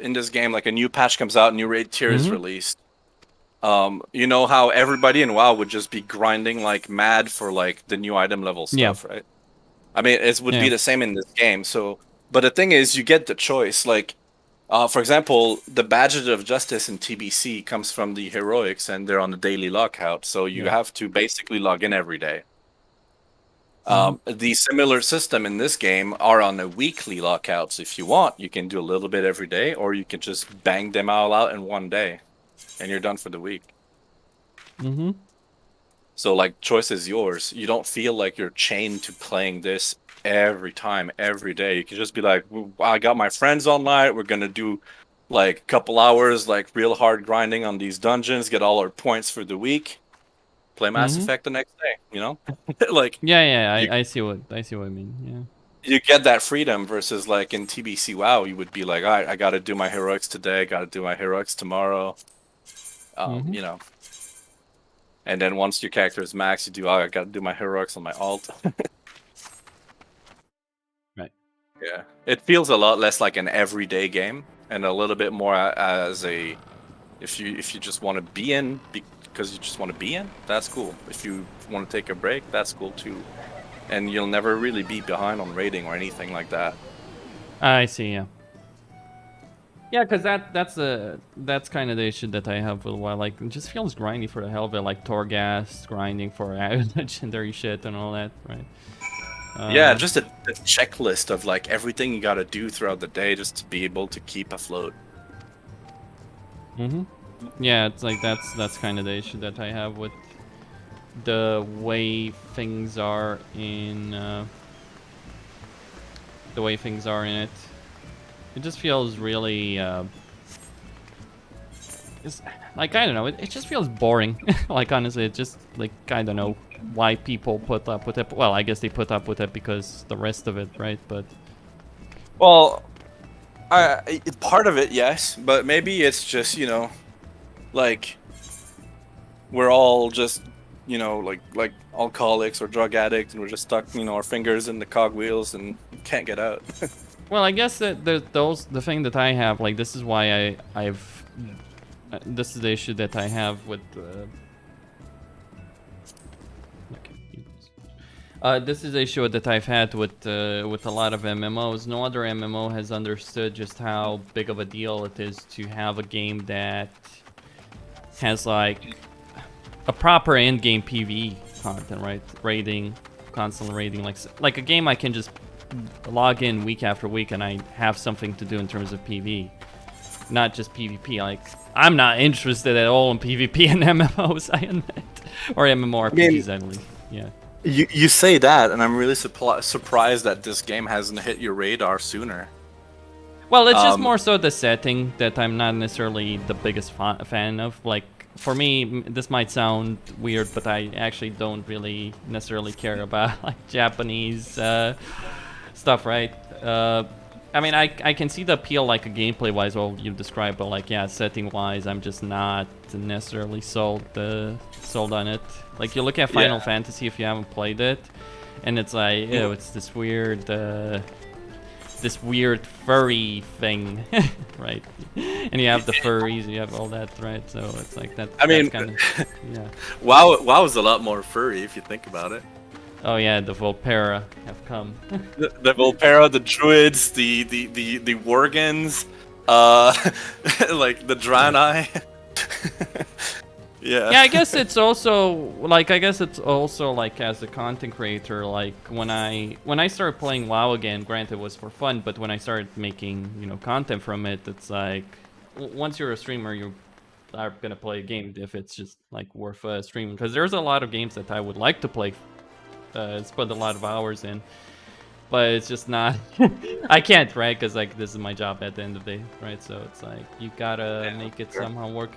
in this game, like a new patch comes out, new raid tier is released. You know how everybody in WoW would just be grinding like mad for like the new item level stuff, right? I mean, it would be the same in this game. So, but the thing is, you get the choice, like. For example, the Badges of Justice in TBC comes from the Heroics, and they're on the daily lockout, so you have to basically log in every day. The similar system in this game are on the weekly lockouts. If you want, you can do a little bit every day, or you can just bang them all out in one day, and you're done for the week. So, like, choice is yours. You don't feel like you're chained to playing this every time, every day. You can just be like, I got my friends online, we're gonna do like a couple hours like real hard grinding on these dungeons, get all our points for the week, play Mass Effect the next day, you know. Like I see what I mean. You get that freedom versus like in TBC WoW you would be like, all right, I gotta do my heroics today, gotta do my heroics tomorrow, you know. And then once your character is max, you do, I gotta do my heroics on my alt. Yeah, it feels a lot less like an everyday game, and a little bit more as a, if you just want to be in because you just want to be in, that's cool. If you want to take a break, that's cool too, and you'll never really be behind on raiding or anything like that. I see, yeah, because that's kind of the issue that I have with WoW. Like, it just feels grindy for the hell of it, like Torghast grinding for legendary shit and all that, right? Yeah, just a checklist of like everything you gotta do throughout the day just to be able to keep afloat. Yeah, it's like that's kind of the issue that I have with the way things are in it. It just feels really it's like, I don't know, it just feels boring. Like, honestly, it just like, I don't know why people put up with it. Well, I guess they put up with it because the rest of it, right? But well, part of it, yes, but maybe it's just, you know, like we're all just, you know, like alcoholics or drug addicts, and we're just stuck, you know, our fingers in the cogwheels and can't get out. Well, I guess that the thing that I have, like, this is why this is the issue that I have with this is the issue that I've had with a lot of MMOs. No other MMO has understood just how big of a deal it is to have a game that has like a proper end-game PvE content, right? Raiding, constant raiding, like a game I can just log in week after week and I have something to do in terms of PvE, not just PvP. Like, I'm not interested at all in PvP and MMOs, I admit, or MMORPGs at least. Yeah. You say that, and I'm really surprised that this game hasn't hit your radar sooner. Well, it's just more so the setting that I'm not necessarily the biggest fan of. Like, for me, this might sound weird, but I actually don't really necessarily care about like Japanese stuff, right? I mean, I can see the appeal, like gameplay-wise, what you described, but like, yeah, setting-wise, I'm just not necessarily sold on it. Like, you look at Final Fantasy if you haven't played it, and it's like, ew, it's this weird furry thing, right? And you have the furries, you have all that, right? So it's like that. I mean, kind of, yeah. WoW is a lot more furry if you think about it. Oh yeah, the Volpera have come. the Volpera, the druids, the Worgans, like the Draenei. Yeah. Yeah, I guess it's also like as a content creator, like when I started playing WoW again, granted it was for fun, but when I started making, you know, content from it, it's like once you're a streamer, you are gonna play a game if it's just like worth streaming. Because there's a lot of games that I would like to play, spend a lot of hours in, but it's just not. I can't, right? Because like this is my job at the end of the day, right? So it's like you gotta make it somehow work.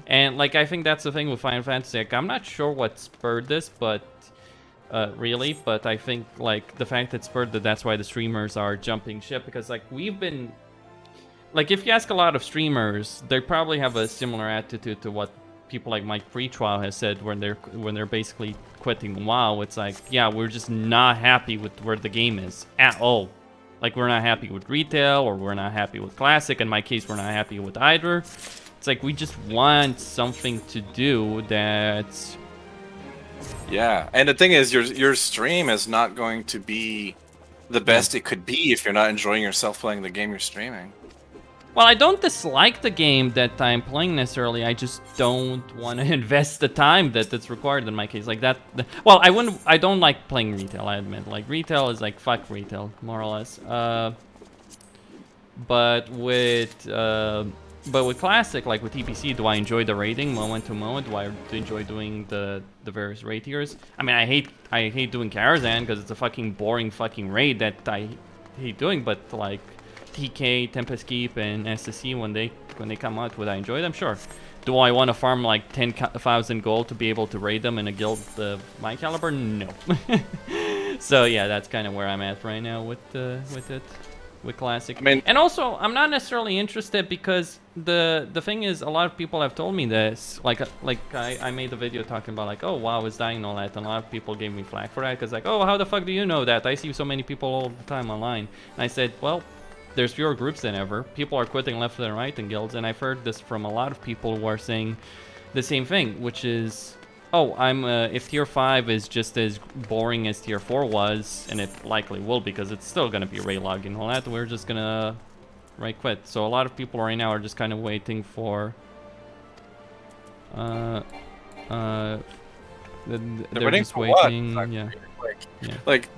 And like I think that's the thing with Final Fantasy. Like, I'm not sure what spurred this, but really, but I think like the fact that spurred that's why the streamers are jumping ship, because like we've been, like if you ask a lot of streamers, they probably have a similar attitude to what people like Mike Pretrial has said when they're basically quitting WoW. It's like, yeah, we're just not happy with where the game is at all. Like, we're not happy with retail, or we're not happy with classic. In my case, we're not happy with either. It's like we just want something to do that's... Yeah, and the thing is, your stream is not going to be the best it could be if you're not enjoying yourself playing the game you're streaming. Well, I don't dislike the game that I'm playing necessarily. I just don't want to invest the time that's required in my case. Like that. Well, I don't like playing retail, I admit. Like, retail is like, fuck retail, more or less. But with classic, like with TPC, do I enjoy the raiding moment to moment? Do I enjoy doing the various raid tiers? I mean, I hate doing Karazhan because it's a fucking boring fucking raid that I hate doing. But like TK, Tempest Keep, and SSC, when they come out, would I enjoy them? Sure. Do I want to farm like 10,000 gold to be able to raid them in a guild of my caliber? No. So yeah, that's kind of where I'm at right now with it. With classic. I mean, and also I'm not necessarily interested because the thing is, a lot of people have told me this. Like I made a video talking about like, oh, WoW is dying and all that, and a lot of people gave me flack for that because like, oh, how the fuck do you know that? I see so many people all the time online. And I said, well, there's fewer groups than ever. People are quitting left and right in guilds, and I've heard this from a lot of people who are saying the same thing, which is, oh, if tier 5 is just as boring as tier 4 was, and it likely will because it's still gonna be raid logging and all that, we're just gonna quit. So a lot of people right now are just kind of waiting for they're just waiting. Like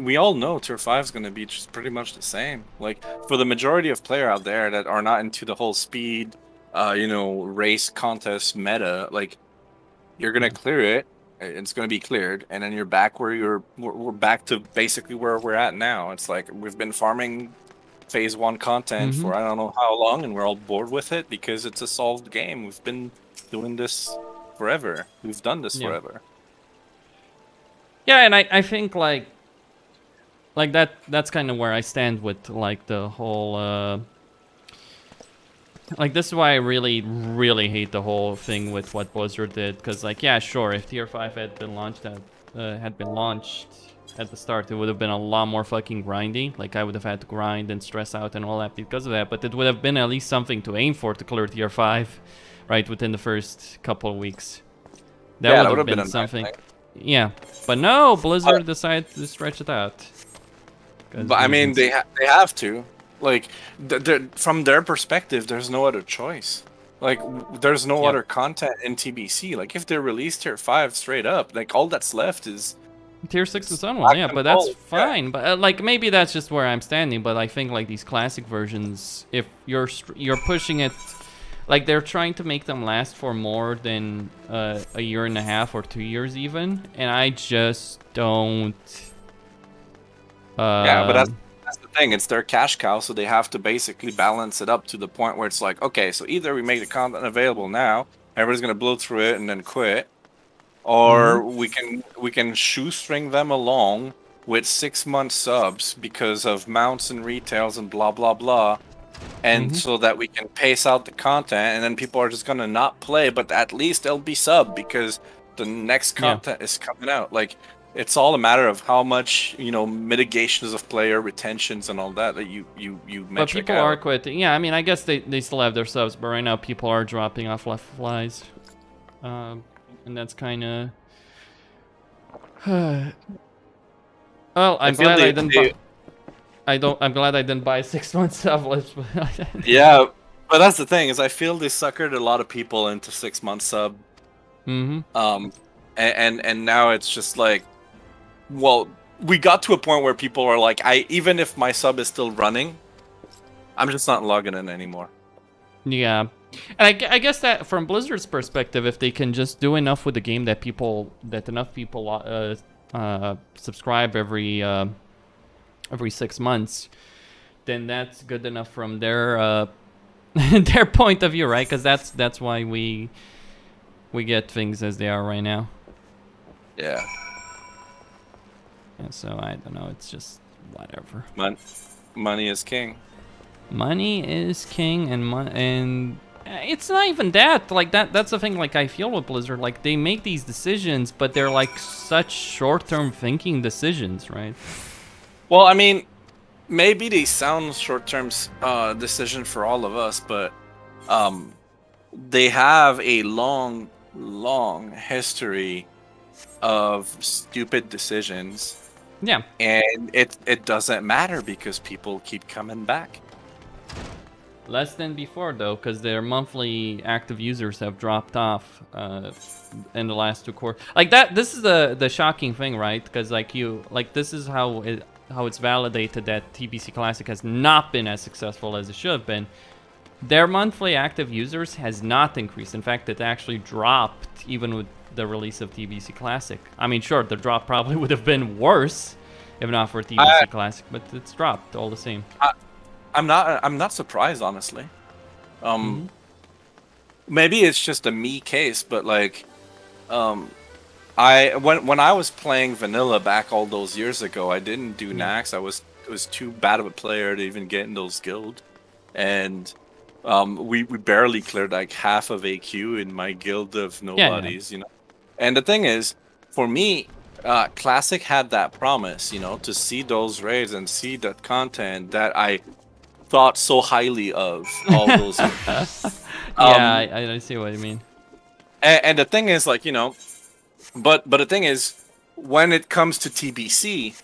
we all know tier 5 is gonna be just pretty much the same. Like, for the majority of player out there that are not into the whole speed, race contest meta, like, you're gonna clear it, it's gonna be cleared, and then you're back where we're back to basically where we're at now. It's like we've been farming phase 1 content for I don't know how long, and we're all bored with it because it's a solved game. We've been doing this forever. We've done this forever. Yeah, and I think like that's kind of where I stand with like the whole like, this is why I really, really hate the whole thing with what Blizzard did. Because, like, yeah, sure, if Tier 5 had been launched at had been launched at the start, it would have been a lot more fucking grindy. Like I would have had to grind and stress out and all that because of that. But it would have been at least something to aim for to clear tier 5, right, within the first couple of weeks. That would have been something. Nice. Yeah, but no, Blizzard decided to stretch it out. But I mean, they have to. Like, from their perspective, there's no other choice. Like, there's no other content in TBC. Like, if they release tier 5 straight up, like all that's left is tier 6 and Sunwell. Yeah, but that's fine. But like, maybe that's just where I'm standing. But I think like these classic versions, if you're pushing it. Like, they're trying to make them last for more than a year and a half or 2 years even, and I just don't... Yeah, but that's the thing. It's their cash cow, so they have to basically balance it up to the point where it's like, okay, so either we make the content available now, everybody's going to blow through it and then quit, or we can shoestring them along with 6-month subs because of mounts and retails and blah, blah, blah, and so that we can pace out the content, and then people are just gonna not play, but at least they'll be sub because the next content is coming out. Like, it's all a matter of how much, you know, mitigations of player retentions and all that you metric But people are quitting. Yeah, I mean, I guess they still have their subs, but right now people are dropping off left flies, and that's kind of. Well, I'm glad I didn't. I'm glad I didn't buy 6 months of it. Yeah, but that's the thing is I feel they suckered a lot of people into 6 month sub. And now it's just like, well, we got to a point where people are like, even if my sub is still running, I'm just not logging in anymore. Yeah, and I guess that from Blizzard's perspective, if they can just do enough with the game that enough people subscribe every 6 months, then that's good enough from their their point of view, right? Because that's why we get things as they are right now. Yeah. And so I don't know. It's just whatever. Money is king. Money is king, and it's not even that. Like that's the thing. Like I feel with Blizzard, like they make these decisions, but they're like such short-term thinking decisions, right? Well, I mean, maybe they sound short-term decision for all of us, but they have a long history of stupid decisions. Yeah. And it doesn't matter because people keep coming back. Less than before, though, because their monthly active users have dropped off in the last 2 quarters. Like that, this is the shocking thing, right? Because this is how it's validated that TBC Classic has not been as successful as it should have been. Their monthly active users has not increased. In fact, it actually dropped even with the release of TBC Classic. I mean, sure, the drop probably would have been worse if not for TBC Classic, but it's dropped all the same. I'm not surprised, honestly. Maybe it's just a me case, but like, when I was playing vanilla back all those years ago, I didn't do Nax. I was too bad of a player to even get in those guild, and we barely cleared like half of AQ in my guild of nobodies, you know. And the thing is, for me, Classic had that promise, you know, to see those raids and see that content that I thought so highly of all those years. Yeah, I see what you mean. And the thing is, like, you know, but the thing is, when it comes to TBC,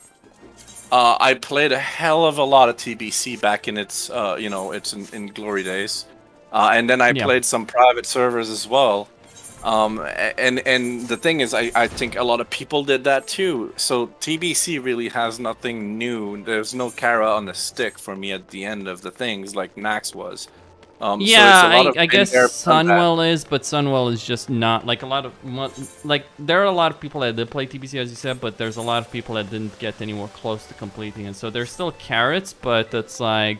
I played a hell of a lot of TBC back in its, you know, its in glory days, and then I played some private servers as well. And the thing is, I think a lot of people did that too. So TBC really has nothing new. There's no carrot on the stick for me at the end of the things like Nax was. Yeah, I guess Sunwell is, but Sunwell is just not like a lot of like there are a lot of people that did play TBC as you said, but there's a lot of people that didn't get anywhere close to completing it. So there's still carrots, but it's like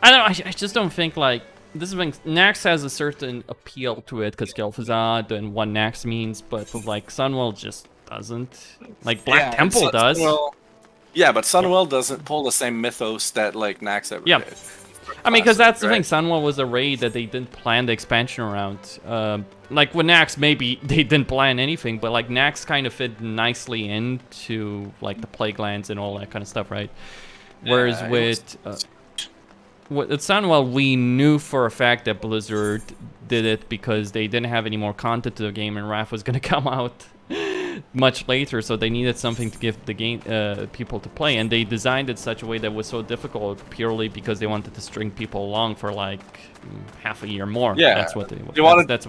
I don't know. I just don't think like this is when Nax has a certain appeal to it because Gelfazad and what Nax means, but like Sunwell just doesn't. Like Black Temple does. Yeah, but Sunwell doesn't pull the same mythos that like Nax ever did. I mean, because that's the thing. Sunwell was a raid that they didn't plan the expansion around. Like with Nax, maybe they didn't plan anything, but like Nax kind of fit nicely into like the plague lands and all that kind of stuff, right? Whereas with Sunwell, we knew for a fact that Blizzard did it because they didn't have any more content to the game, and Wrath was going to come out much later, so they needed something to give the game people to play, and they designed it such a way that was so difficult purely because they wanted to string people along for like half a year more. Yeah, that's what they wanted.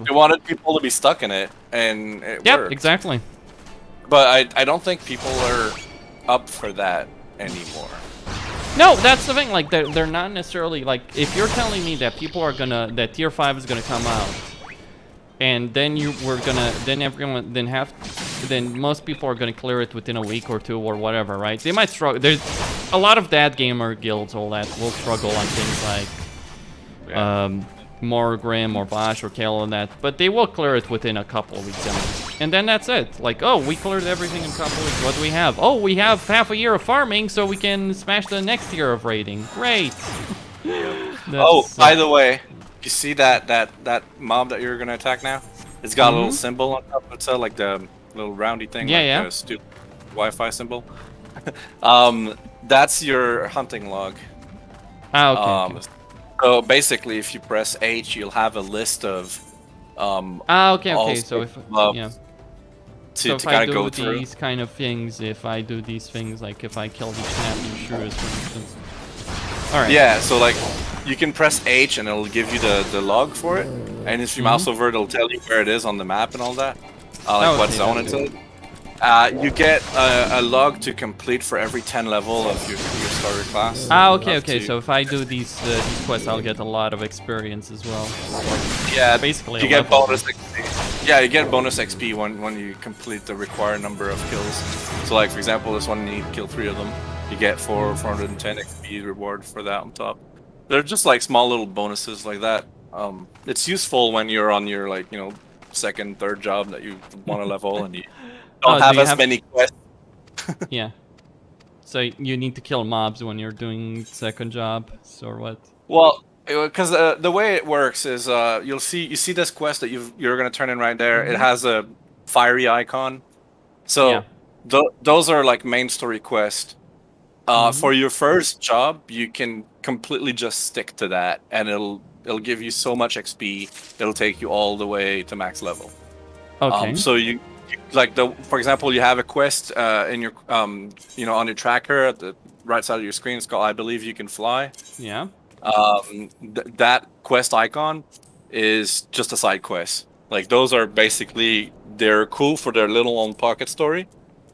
They wanted people to be stuck in it, and it worked. Exactly. But I don't think people are up for that anymore. No, that's the thing. Like they're not necessarily like, if you're telling me that people are gonna, that tier 5 is gonna come out, and then then most people are gonna clear it within a week or two or whatever, right? They might struggle. There's a lot of dad gamer guilds, all that will struggle on things like Morgrim or Bosch or Kale and that, but they will clear it within a couple of weeks. And then that's it. Like, oh, we cleared everything in a couple of weeks. What do we have? Oh, we have half a year of farming, so we can smash the next year of raiding. Great. Oh, by the way, you see that mob that you're gonna attack now? It's got a little symbol on top of it, so like the little roundy thing, like the stupid Wi-Fi symbol. That's your hunting log. Okay. So basically, if you press H, you'll have a list of okay. So if to if I kind of go do through these kind of things, if I do these things, like if I kill these snapping shrews, for instance. All right. Yeah, so like you can press H and it'll give you the log for it, and if you mouse over, it'll tell you where it is on the map and all that, like what zone it's in. You get a log to complete for every 10 level of your starter class. Okay. So if I do these quests, I'll get a lot of experience as well. Yeah, basically you get bonus XP. Yeah, you get bonus XP when you complete the required number of kills. So like for example, this one you need to kill 3 of them. You get 410 XP reward for that on top. They're just like small little bonuses like that. It's useful when you're on your like second, third job that you want to level and you don't have as many quests. Yeah. So you need to kill mobs when you're doing second jobs or what? Well, because the way it works is you see this quest that you're gonna turn in right there. It has a fiery icon. So those are like main story quests. For your first job, you can completely just stick to that, and it'll give you so much XP. It'll take you all the way to max level. Okay. So you like for example, you have a quest in your on your tracker at the right side of your screen. It's called I Believe You Can Fly. Yeah. That quest icon is just a side quest. Like those are basically, they're cool for their little own pocket story.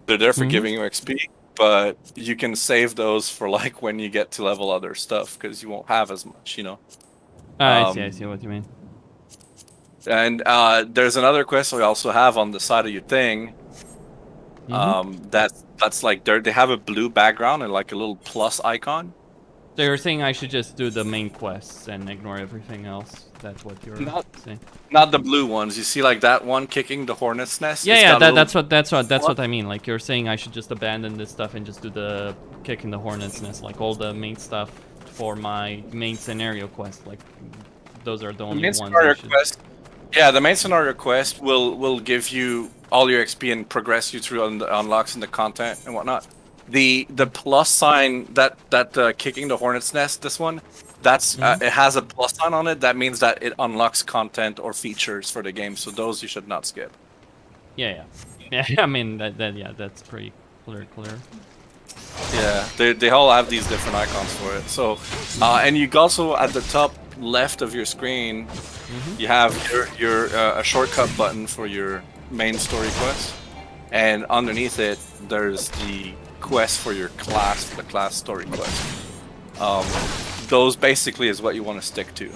They're there for giving you XP, but you can save those for like when you get to level other stuff because you won't have as much, I see what you mean. And there's another quest we also have on the side of your thing. That's like they have a blue background and like a little plus icon. So you're saying I should just do the main quests and ignore everything else? That's what you're saying? Not the blue ones. You see like that one kicking the hornet's nest? Yeah, that's what I mean. Like you're saying I should just abandon this stuff and just do the kicking the hornet's nest, like all the main stuff for my main scenario quest. Like those are the only ones. Yeah, the main scenario quest will give you all your XP and progress you through on the unlocks and the content and whatnot. The plus sign that kicking the hornet's nest, this one, that's it has a plus sign on it. That means that it unlocks content or features for the game. So those you should not skip. Yeah. I mean that's pretty clear. Yeah, they all have these different icons for it. So, and you also at the top left of your screen, you have your a shortcut button for your main story quest, and underneath it there's the quest for your class, the class story quest. Those basically is what you want to stick to,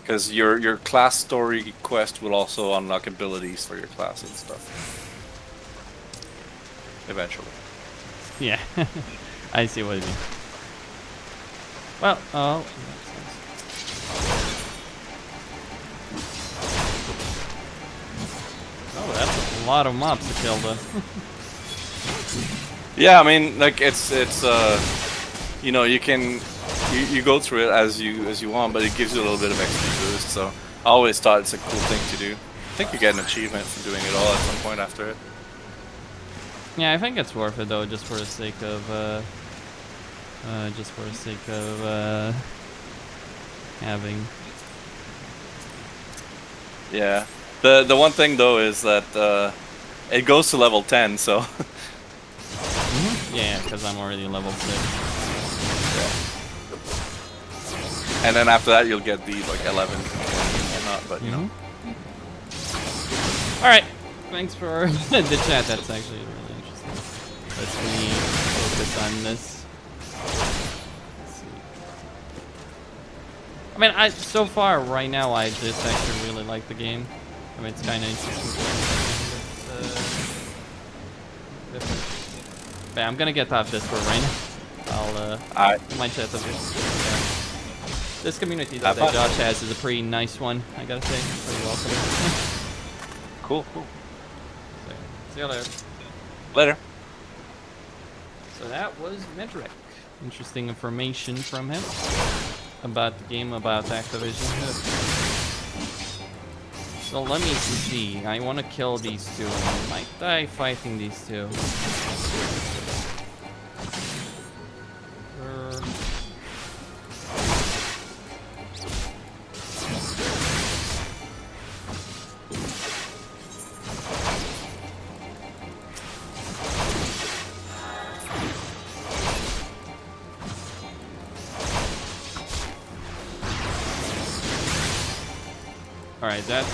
because your class story quest will also unlock abilities for your class and stuff eventually. Yeah, I see what you mean. Well, oh, that's a lot of mobs to kill, though. Yeah, I mean, like it's you can you go through it as you want, but it gives you a little bit of XP boost. So I always thought it's a cool thing to do. I think you get an achievement for doing it all at some point after it. Yeah, I think it's worth it though, just for the sake of having. Yeah. The one thing though is that it goes to level 10, so. Yeah, because I'm already level 6. And then after that, you'll get the like 11 and whatnot, but you know. All right, thanks for the chat. That's actually really interesting. Let me focus on this. Let's see. I mean, so far right now, I just actually really like the game. I mean, it's kind of interesting. Different. But I'm gonna get off Discord right now. I might chat a bit. Yeah. This community that Josh has is a pretty nice one, I gotta say. Pretty welcoming. Cool. So, see you later. Later. So that was Mederic. Interesting information from him about the game, about Activision. So let me see. I want to kill these two. I might die fighting these two. Alright, that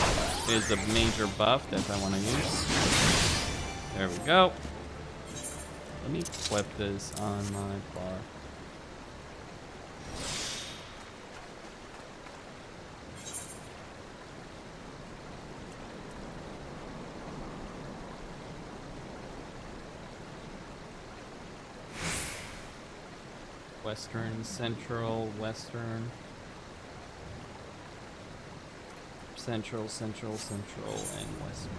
is a major buff that I want to use. There we go. Let me flip this on my bar. Western, Central, Western. Central, Central, Central, and Western.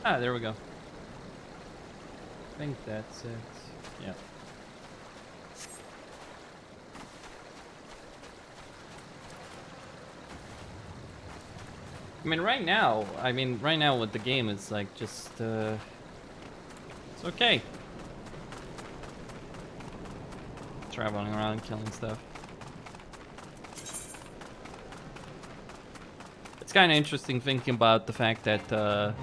Ah, there we go. I think that's it. Yeah. I mean, right now with the game, it's like just, it's okay. Traveling around, killing stuff. It's kind of interesting thinking about the fact that,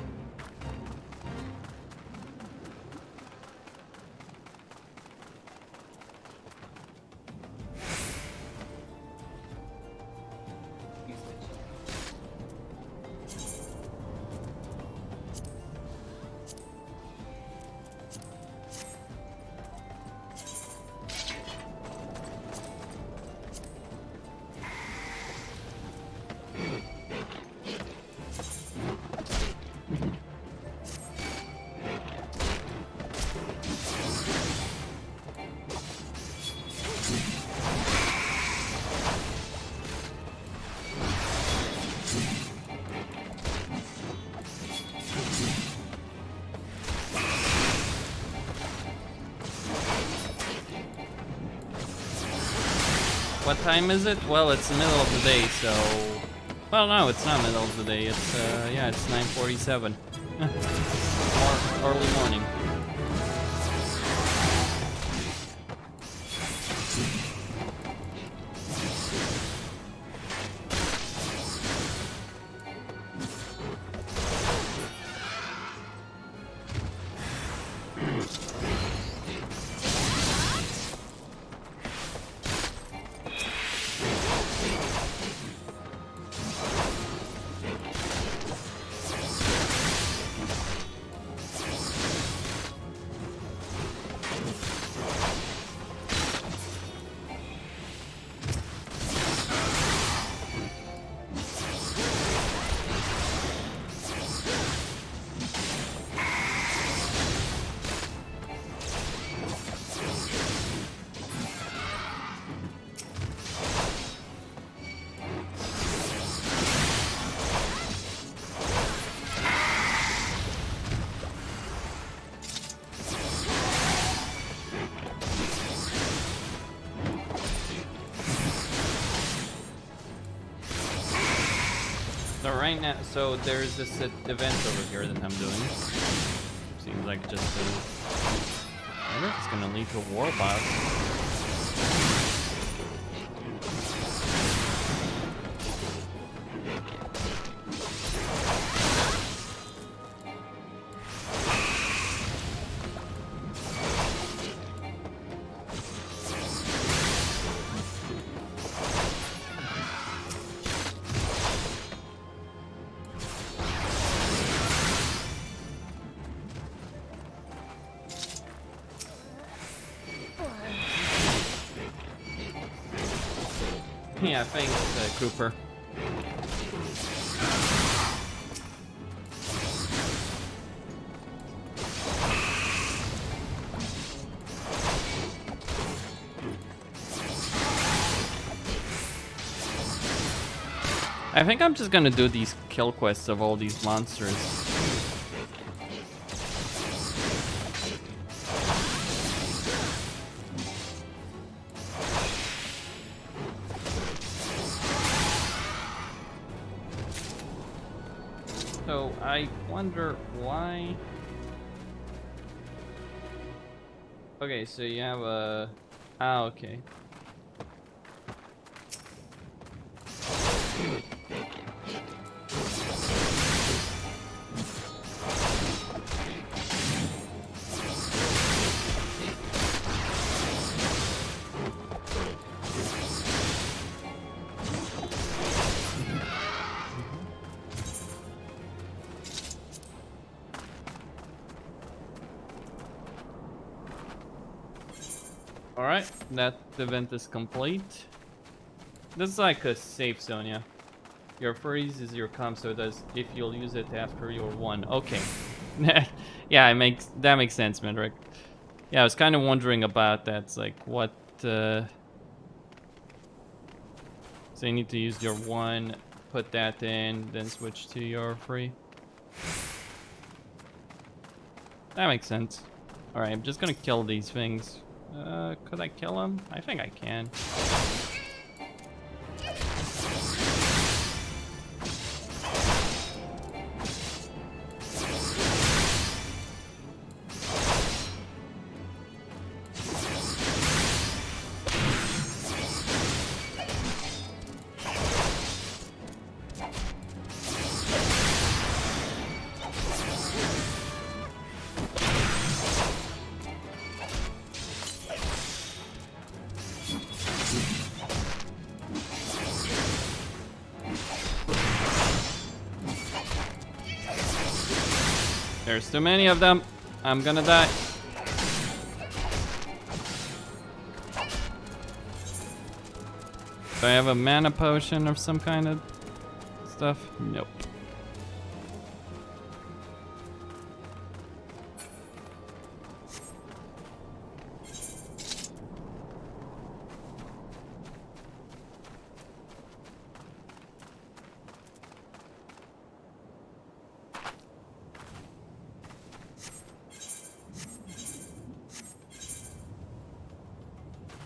what time is it? Well, it's the middle of the day, so... Well, no, it's not middle of the day. It's, yeah, it's 9:47. Early morning. right now, so there's this event over here that I'm doing. Seems like just I wonder if it's gonna lead to a war boss. Yeah, thanks, Cooper. I think I'm just gonna do these kill quests of all these monsters. So I wonder why. Okay, so you have a. Ah, okay. Alright, that event is complete. This is like a safe zone, yeah. Your freeze is your comp, so does if you'll use it after your one. Okay. Yeah, that makes sense, Mederic. Yeah, I was kind of wondering about that. It's like what so you need to use your one, put that in, then switch to your free. That makes sense. Alright, I'm just gonna kill these things. Could I kill them? I think I can. There's too many of them. I'm gonna die. Do I have a mana potion or some kind of stuff? Nope.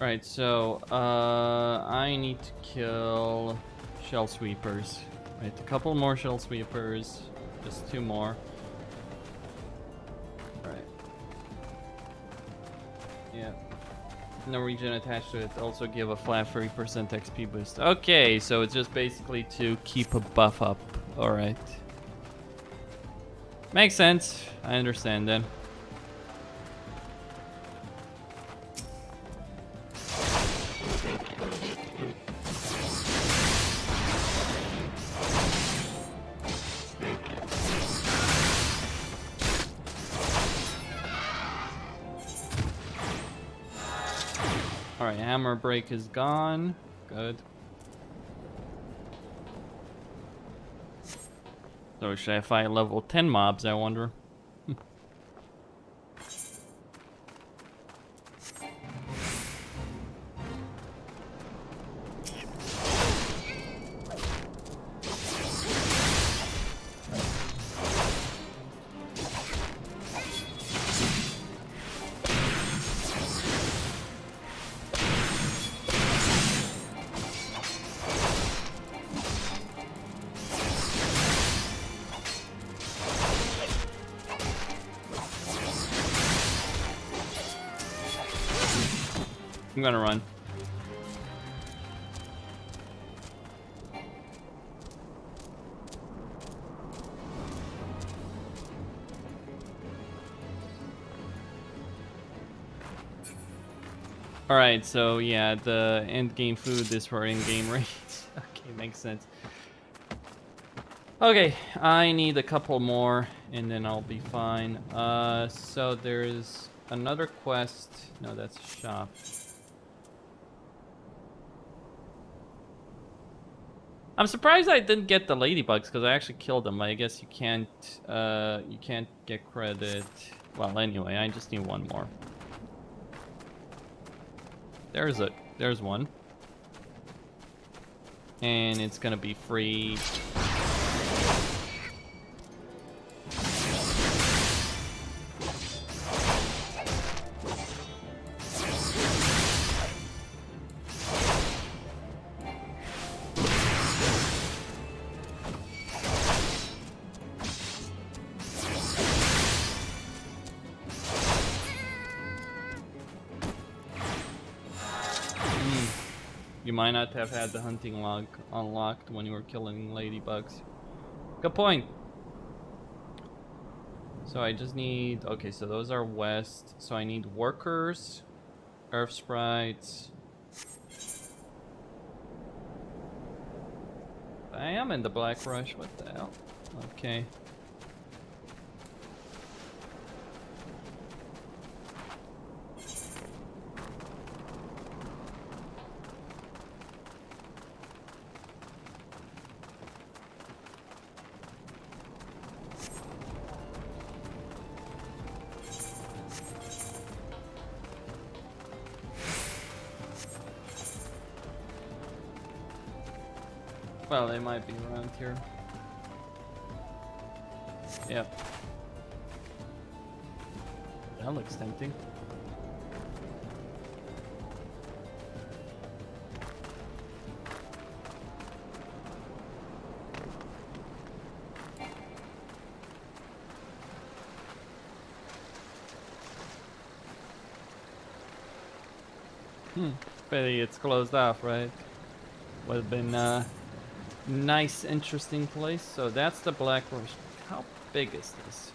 Right, so I need to kill shell sweepers. Right, a couple more shell sweepers, just 2 more. Right. Yeah. No regen attached to it. Also give a flat 3% XP boost. Okay, so it's just basically to keep a buff up. All right. Makes sense. I understand then. Alright, hammer break is gone. Good. So should I fight level 10 mobs, I wonder? I'm gonna run. Alright, so yeah, the end game food is for in-game raids. Okay, makes sense. Okay, I need a couple more and then I'll be fine. So there's another quest. No, that's a shop. I'm surprised I didn't get the ladybugs because I actually killed them. I guess you can't get credit. Well, anyway, I just need one more. There's one. And it's gonna be free. You might not have had the hunting log unlocked when you were killing ladybugs. Good point. So I just need... Okay, so those are west. So I need workers, earth sprites. I am in the Black Rush. What the hell? Okay. Well, they might be around here. Yep. That looks tempting. Pity it's closed off, right? Would have been nice, interesting place. So that's the Black Rush. How big is this?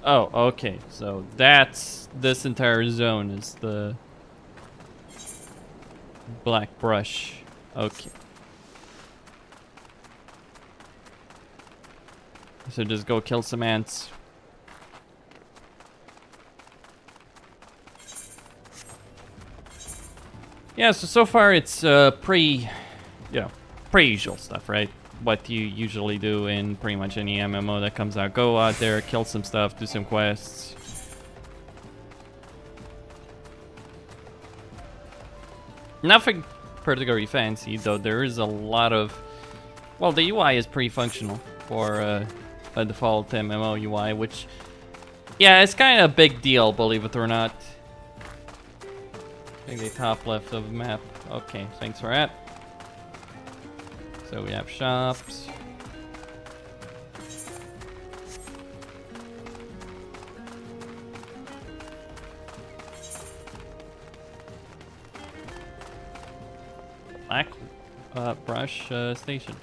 Oh, okay. So that's this entire zone is the Black Brush. Okay. So just go kill some ants. Yeah, so far it's pretty usual stuff, right? What you usually do in pretty much any MMO that comes out. Go out there, kill some stuff, do some quests. Nothing particularly fancy, though there is a lot of... Well, the UI is pretty functional for a default MMO UI, which... Yeah, it's kind of a big deal, believe it or not. I think the top left of the map. Okay, thanks for that. So we have shops. Black Brush Station.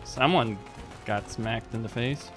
Someone got smacked in the face.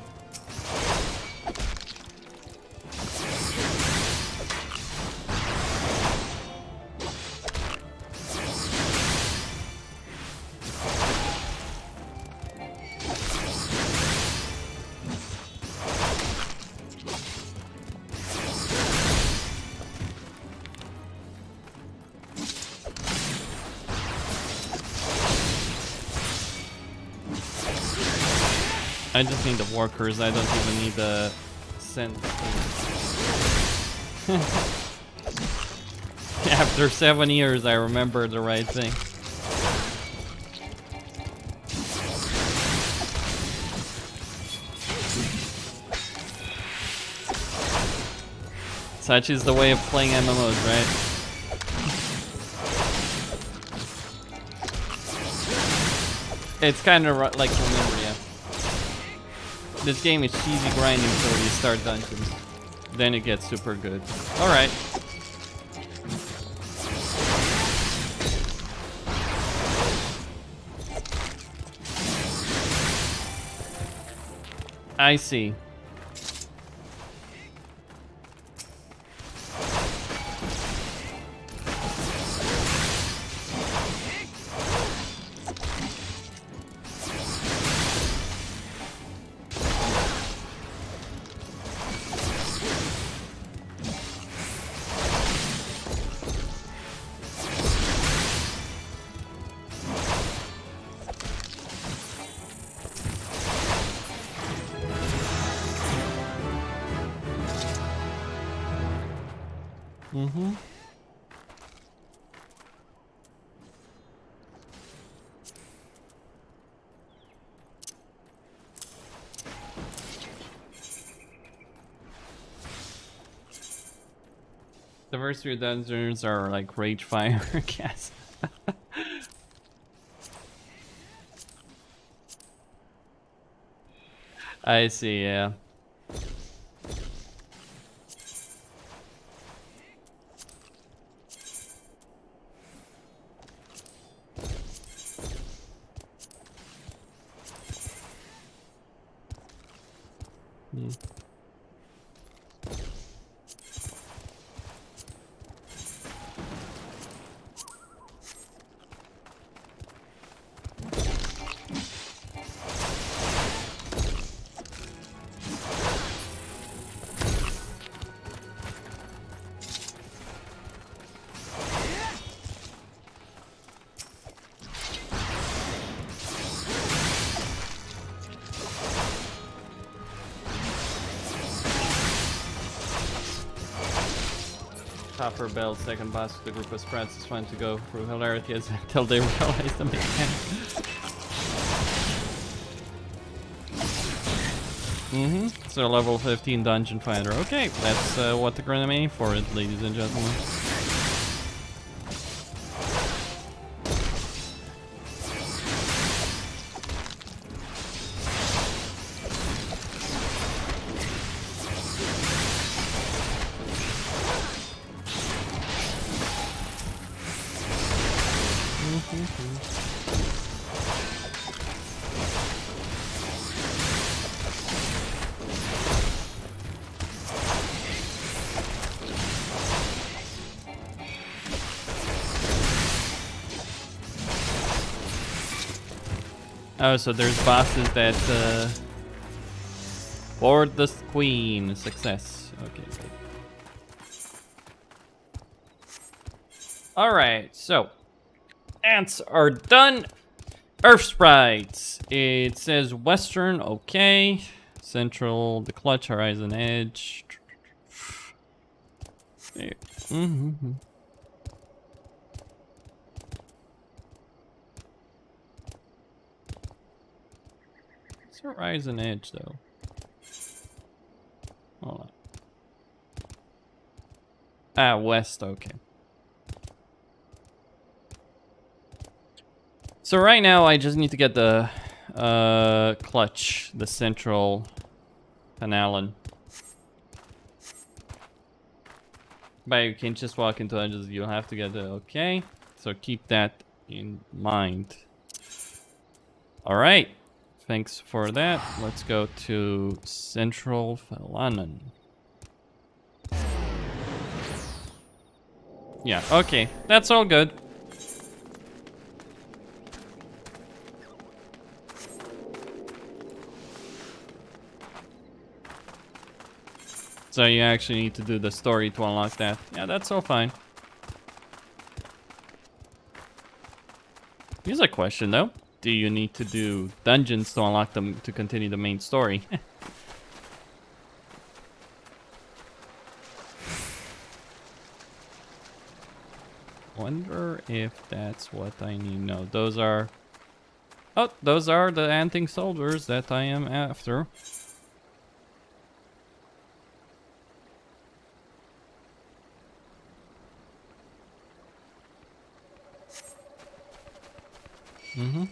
I just need the workers. I don't even need the 100%. After 7 years, I remember the right thing. Such is the way of playing MMOs, right? It's kind of like Memoria. This game is cheesy grinding until you start dungeons. Then it gets super good. Alright. I see. Mm-hmm. The first three dungeons are like Rage Fire gas. I see, yeah. Topper Bell, second boss with the group of sprats is fun to go through hilarity until they realize the mechanic. So level 15 dungeon finder. Okay, that's what the gonna aim for it, ladies and gentlemen. Oh, so there's bosses that board the queen. Success. Okay, good. Alright, so ants are done. Earth sprites. It says western, okay. Central, the clutch, horizon edge. There. It's horizon edge though. Hold on. Ah, west, okay. So right now I just need to get the clutch, the central Paladin. But you can't just walk into dungeons, you'll have to get the okay. So keep that in mind. Alright. Thanks for that. Let's go to Central Paladin. Yeah, okay. That's all good. So you actually need to do the story to unlock that. Yeah, that's all fine. Here's a question though. Do you need to do dungeons to unlock them to continue the main story? wonder if that's what I need. No, those are... Oh, those are the Anting soldiers that I am after. Mm-hmm.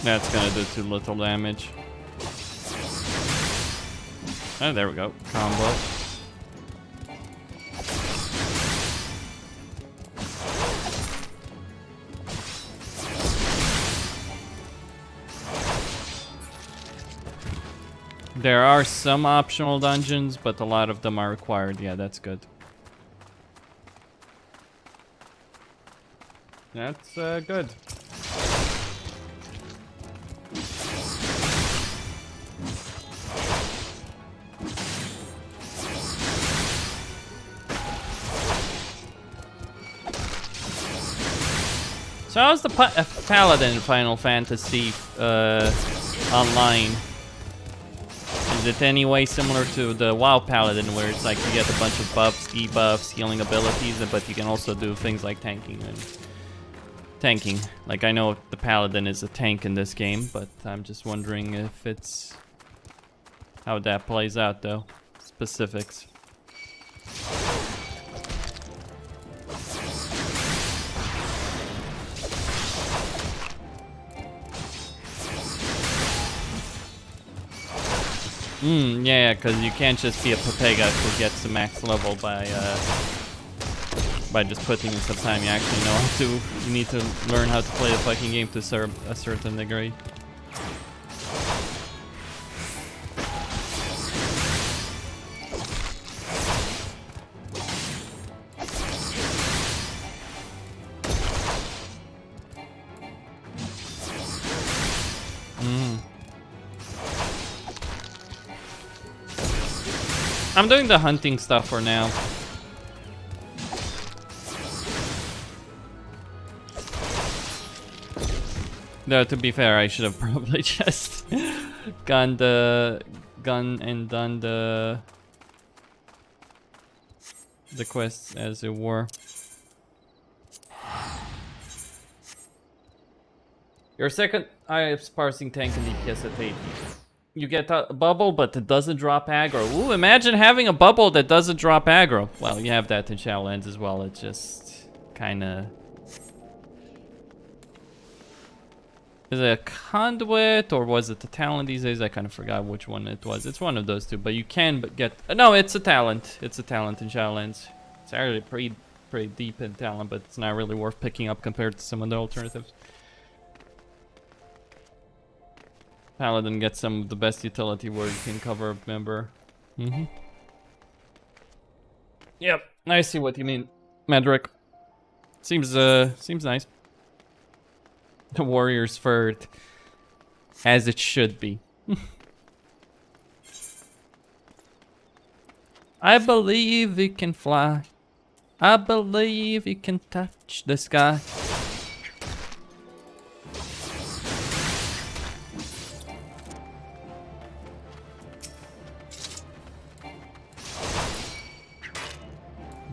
That's gonna do too little damage. Oh, there we go. Combo. There are some optional dungeons, but a lot of them are required. Yeah, that's good. That's good. So how's the Paladin in Final Fantasy online? Is it any way similar to the WoW Paladin, where it's like you get a bunch of buffs, debuffs, healing abilities, but you can also do things like tanking and tanking? Like, I know the Paladin is a tank in this game, but I'm just wondering if it's how that plays out, though. Specifics. Yeah, because you can't just be a Pepega who gets to max level by just putting in some time. You actually know how to. You need to learn how to play the fucking game to a certain degree. I'm doing the hunting stuff for now. Though, to be fair, I should have probably just gone and done the quests, as it were. Your second IS parsing tank in DPS at 80. You get a bubble, but it doesn't drop aggro. Ooh, imagine having a bubble that doesn't drop aggro. Well, you have that in Shadowlands as well. It just kinda... Is it a conduit or was it a talent these days? I kind of forgot which one it was. It's one of those two, but you can get... no, it's a talent. It's a talent in Shadowlands. It's actually pretty deep in talent, but it's not really worth picking up compared to some of the alternatives. Paladin gets some of the best utility where you can cover a member. Yep, I see what you mean, Mederic. Seems nice. The warrior's furred, as it should be. I believe we can fly. I believe we can touch the sky.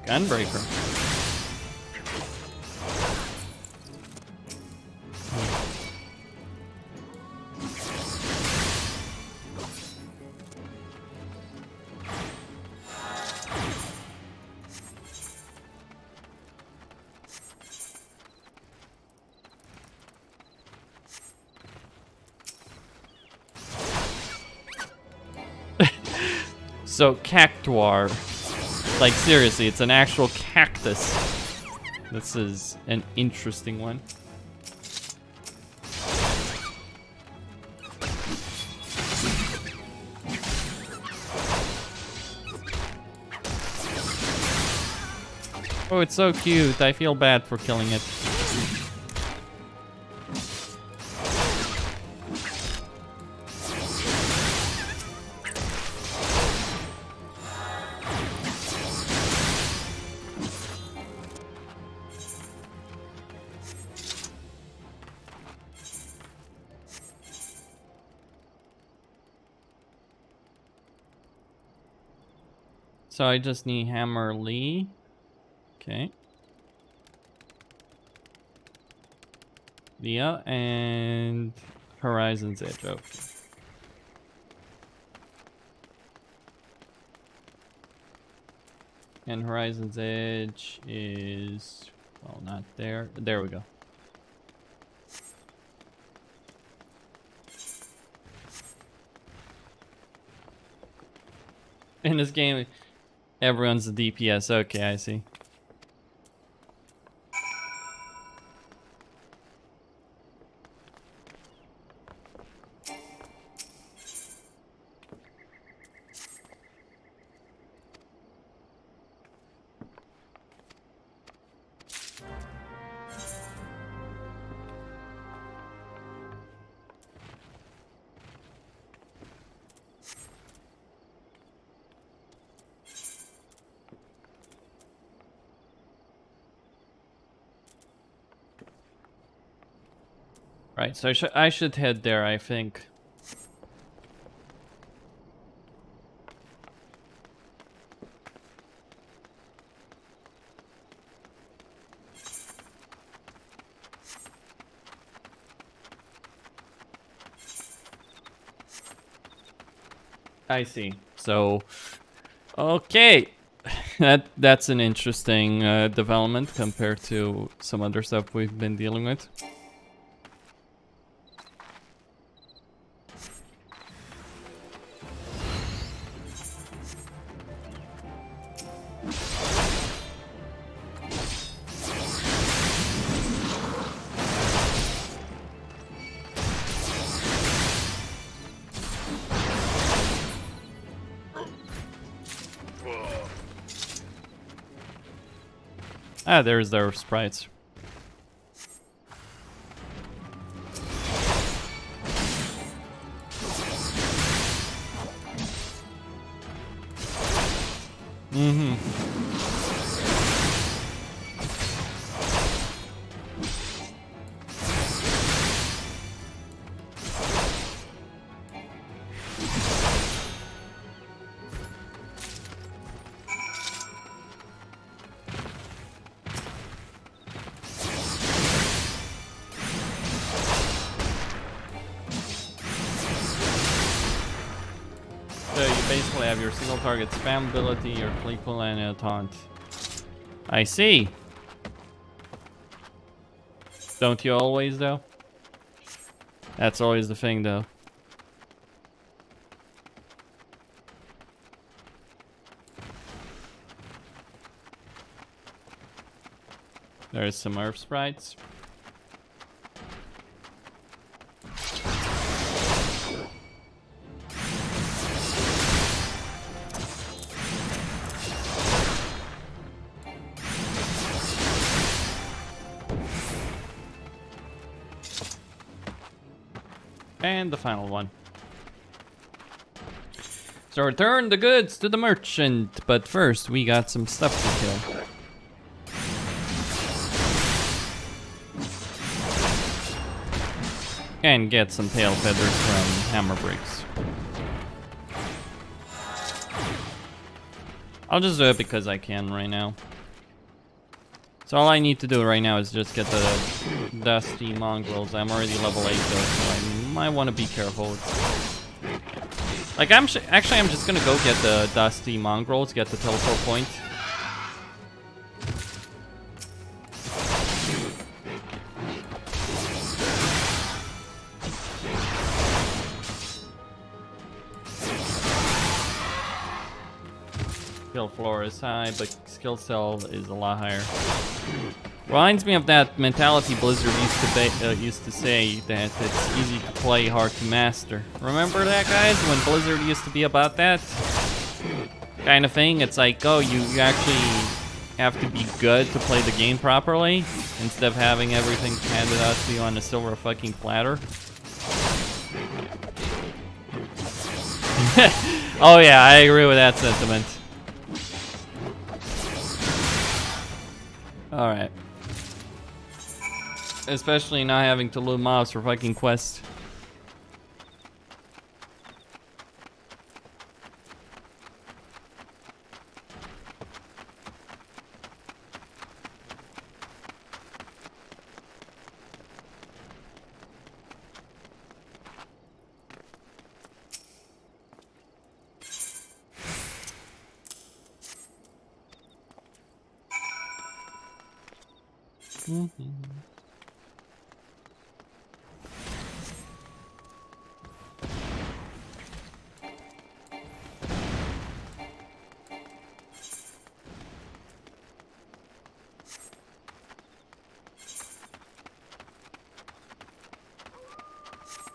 Gunbreaker. So, cactuar. Like, seriously, it's an actual cactus. This is an interesting one. Oh, it's so cute. I feel bad for killing it. So I just need Hammer Lee. Okay. Leah and Horizon's Edge. Okay. And Horizon's Edge is, well, not there. There we go. In this game, everyone's a DPS. Okay, I see. Right, so I should head there, I think. I see. So, okay. That's an interesting development compared to some other stuff we've been dealing with. Ah, there's their sprites. Mm-hmm. Basically have your single target spam ability, your fleet pull, and a taunt. I see. Don't you always, though? That's always the thing, though. There's some Earth sprites. And the final one. So return the goods to the merchant, but first we got some stuff to kill. And get some tail feathers from hammer bricks. I'll just do it because I can right now. So all I need to do right now is just get the dusty mongrels. I'm already level 8 though, so I might want to be careful. Like I'm just gonna go get the dusty mongrels, get the teleport point. Skill floor is high, but skill cell is a lot higher. Reminds me of that mentality Blizzard used to say that it's easy to play, hard to master. Remember that, guys? When Blizzard used to be about that kind of thing? It's like, oh, you actually have to be good to play the game properly instead of having everything handed out to you on a silver fucking platter. Oh yeah, I agree with that sentiment. Alright. Especially not having to loot mobs for fucking quests.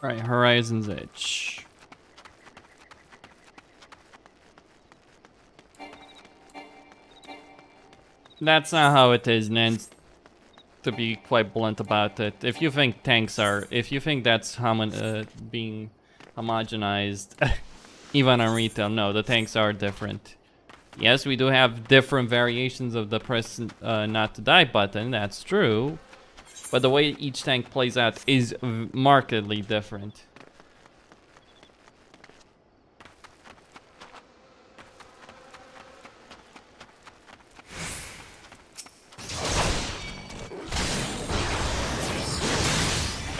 Right, Horizon's Edge. That's not how it is, Nance. To be quite blunt about it, if you think that's being homogenized, even on retail, no, the tanks are different. Yes, we do have different variations of the press not to die button, that's true. But the way each tank plays out is markedly different.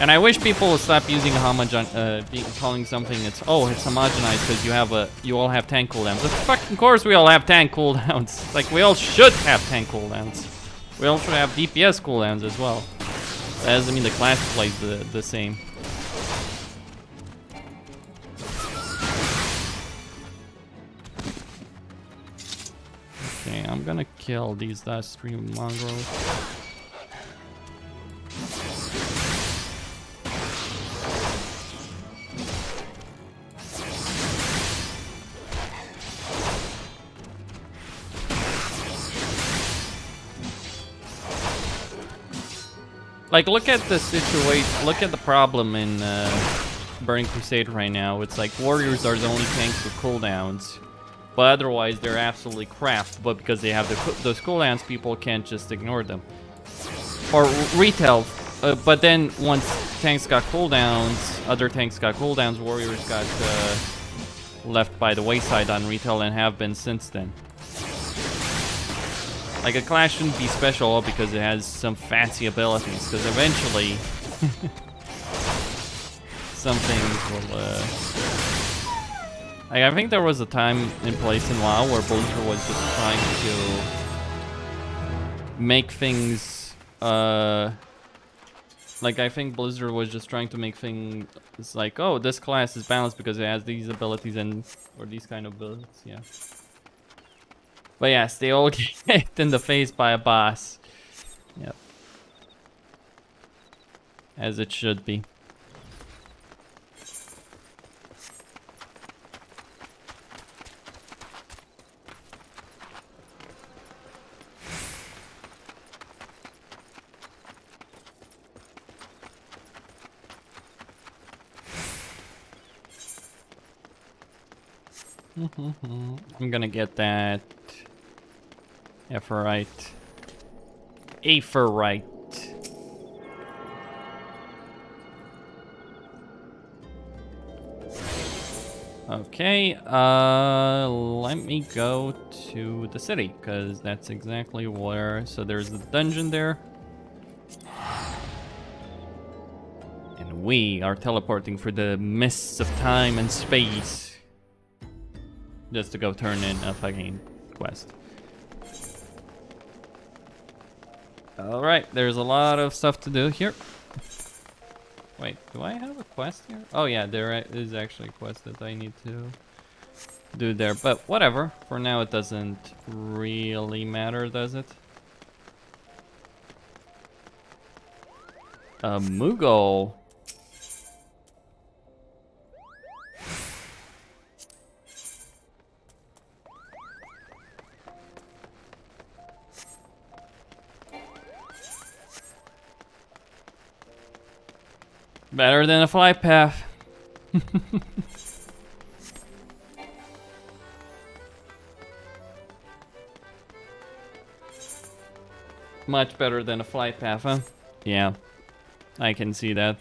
And I wish people would stop using calling something it's homogenized because you all have tank cooldowns. Of fucking course we all have tank cooldowns. Like we all should have tank cooldowns. We all should have DPS cooldowns as well. That doesn't mean the class plays the same. Okay, I'm gonna kill these last 3 mongrels. Like, look at the situation, look at the problem in Burning Crusade right now. It's like warriors are the only tanks with cooldowns, but otherwise they're absolutely crap. But because they have those cooldowns, people can't just ignore them. Or retail, but then once tanks got cooldowns, other tanks got cooldowns, warriors got left by the wayside on retail and have been since then. Like, a class shouldn't be special because it has some fancy abilities, because eventually some things will, like, I think there was a time in place in WoW where Blizzard was just trying to make things, like, I think Blizzard was just trying to make things like, oh, this class is balanced because it has these abilities or these kind of builds, yeah. But yes, they all get hit in the face by a boss. Yep. As it should be. I'm gonna get that Aephorite. Okay, let me go to the city, because that's exactly where... So there's the dungeon there. And we are teleporting through the mists of time and space. Just to go turn in a fucking quest. Alright, there's a lot of stuff to do here. Wait, do I have a quest here? Oh yeah, there is actually a quest that I need to do there. But whatever, for now it doesn't really matter, does it? A Moogle. Better than a flight path. Much better than a flight path, huh? Yeah, I can see that.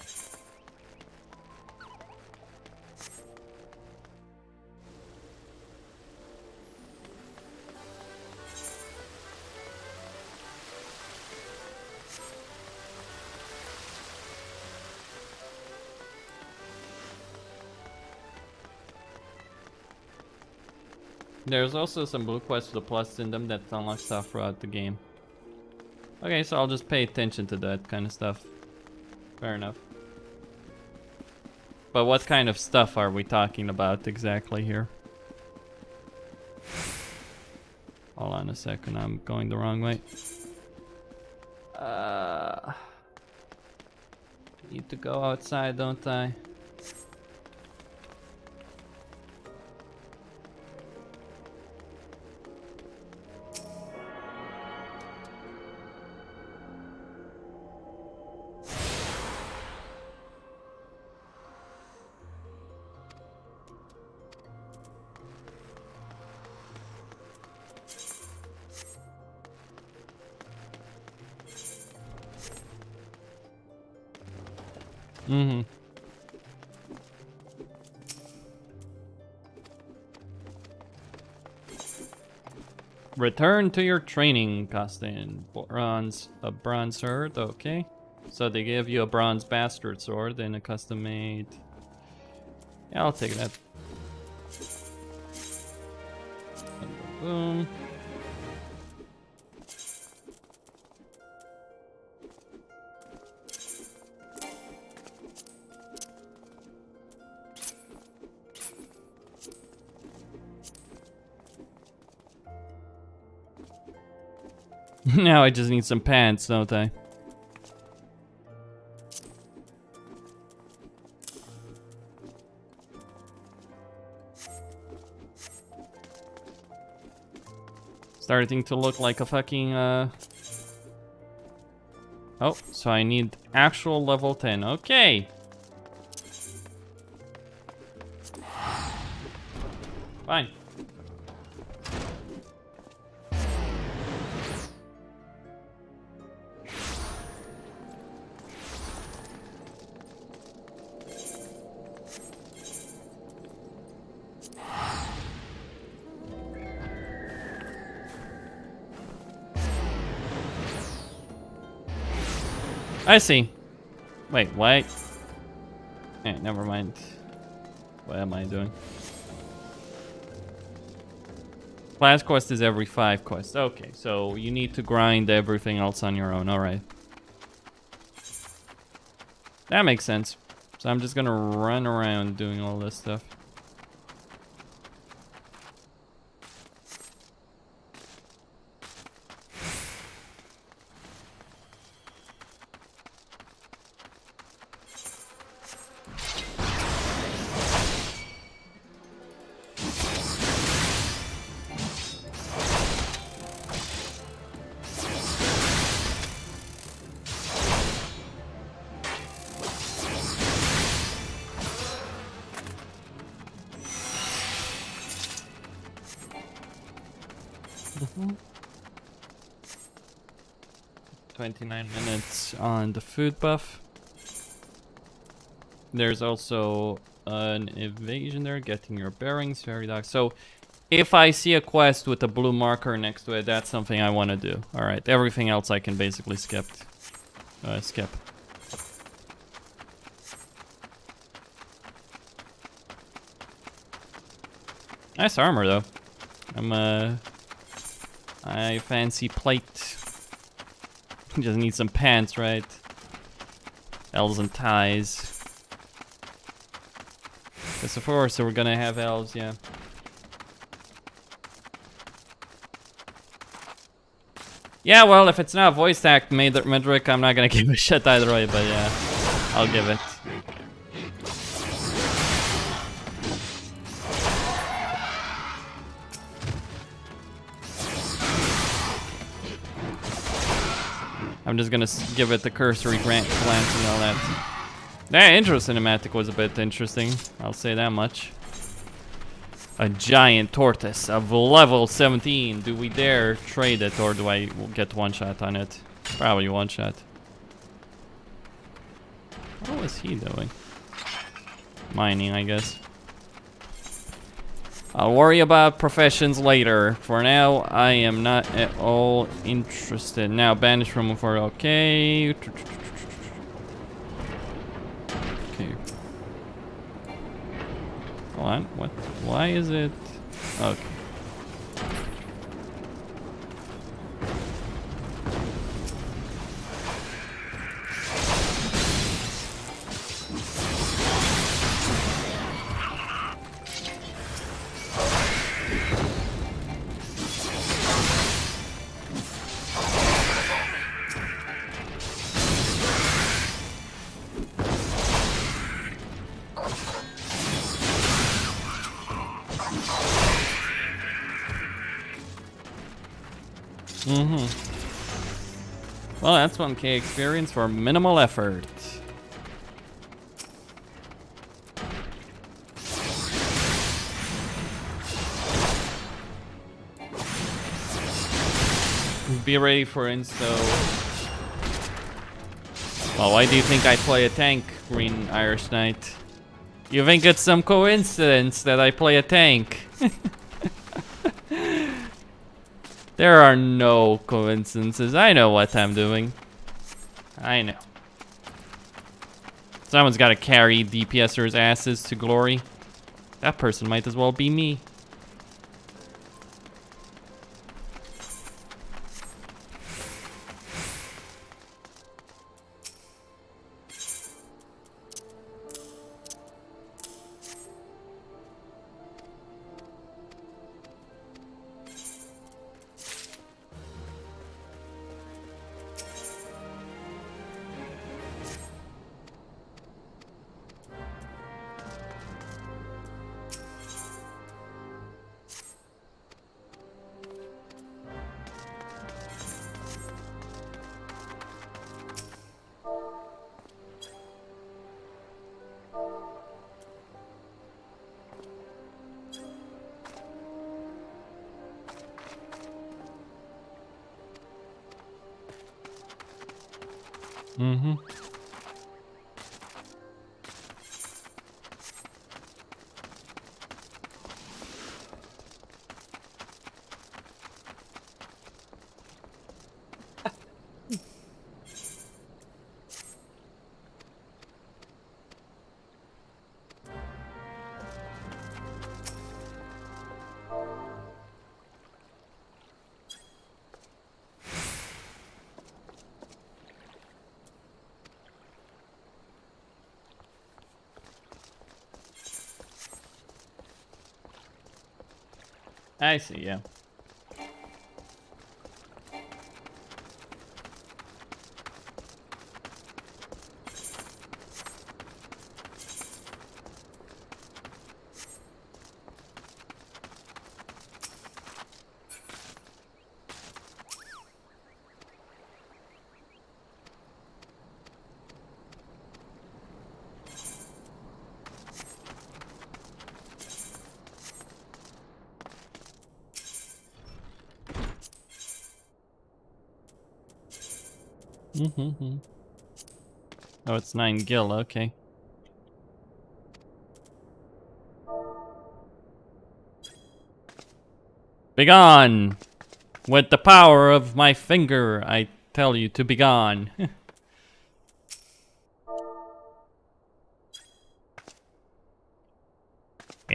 There's also some blue quests with a plus in them that unlock stuff throughout the game. Okay, so I'll just pay attention to that kind of stuff. Fair enough. But what kind of stuff are we talking about exactly here? Hold on a second, I'm going the wrong way. Need to go outside, don't I? Mm-hmm. Return to your training, Costin. A bronze sword, okay. So they give you a bronze bastard sword and a custom made. Yeah, I'll take that. Boom. Now I just need some pants, don't I? Starting to look like a fucking, Oh, so I need actual level 10. Okay. Fine. I see. Wait, what? Eh, never mind. What am I doing? Class quest is every 5 quests. Okay, so you need to grind everything else on your own. Alright. That makes sense. So I'm just gonna run around doing all this stuff. Mm-hmm. 29 minutes on the food buff. There's also an evasion there, getting your bearings, fairy dog. So if I see a quest with a blue marker next to it, that's something I want to do. Alright, everything else I can basically skip. Nice armor though. I fancy plate. Just need some pants, right? Elves and ties. Yes, of course, so we're gonna have elves, yeah. Yeah, well, if it's not voice act Mederic, I'm not gonna give a shit either way, but yeah, I'll give it. I'm just gonna give it the cursory glance and all that. That intro cinematic was a bit interesting, I'll say that much. A giant tortoise of level 17. Do we dare trade it, or do I get one shot on it? Probably one shot. What was he doing? Mining, I guess. I'll worry about professions later. For now, I am not at all interested. Now, banish removal for okay. Okay. Hold on. What? Why is it? Okay. Well, that's 1k experience for minimal effort. Be ready for insto. Well, why do you think I play a tank, Green Irish Knight? You think it's some coincidence that I play a tank? There are no coincidences. I know what I'm doing. I know. Someone's got to carry DPSers' asses to glory. That person might as well be me. I see, yeah. Oh, it's 9 gil, okay. Begone! With the power of my finger, I tell you to begone. And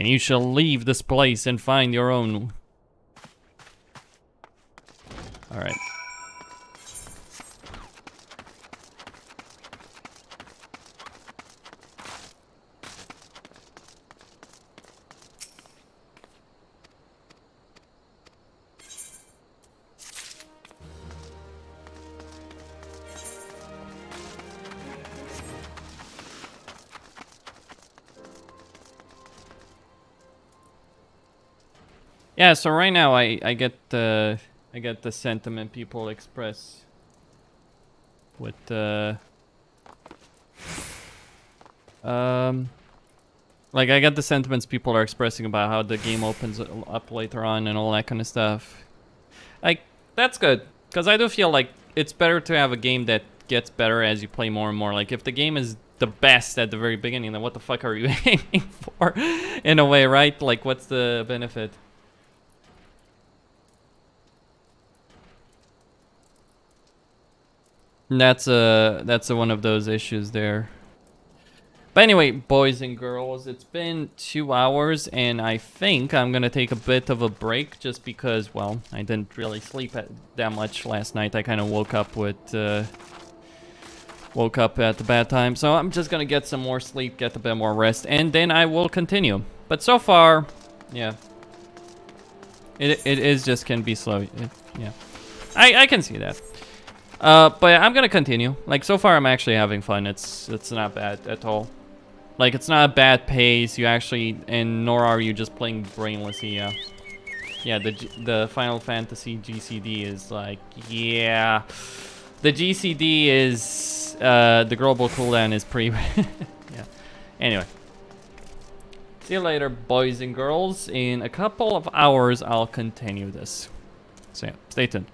you shall leave this place and find your own. Alright. Yeah, so right now I get the sentiment people express with like I get the sentiments people are expressing about how the game opens up later on and all that kind of stuff. Like, that's good, because I do feel like it's better to have a game that gets better as you play more and more. Like, if the game is the best at the very beginning, then what the fuck are you aiming for in a way, right? Like, what's the benefit? That's one of those issues there. But anyway, boys and girls, it's been 2 hours, and I think I'm gonna take a bit of a break just because, well, I didn't really sleep that much last night. I kind of woke up at the bad time, so I'm just gonna get some more sleep, get a bit more rest, and then I will continue. But so far, yeah, it is just can be slow. Yeah, I can see that. But I'm gonna continue. Like, so far I'm actually having fun. It's not bad at all. Like, it's not a bad pace. You actually, and nor are you just playing brainlessly, yeah. Yeah, the Final Fantasy GCD is like, yeah. The GCD is, the global cooldown is pretty, yeah. Anyway. See you later, boys and girls. In a couple of hours, I'll continue this. So yeah, stay tuned.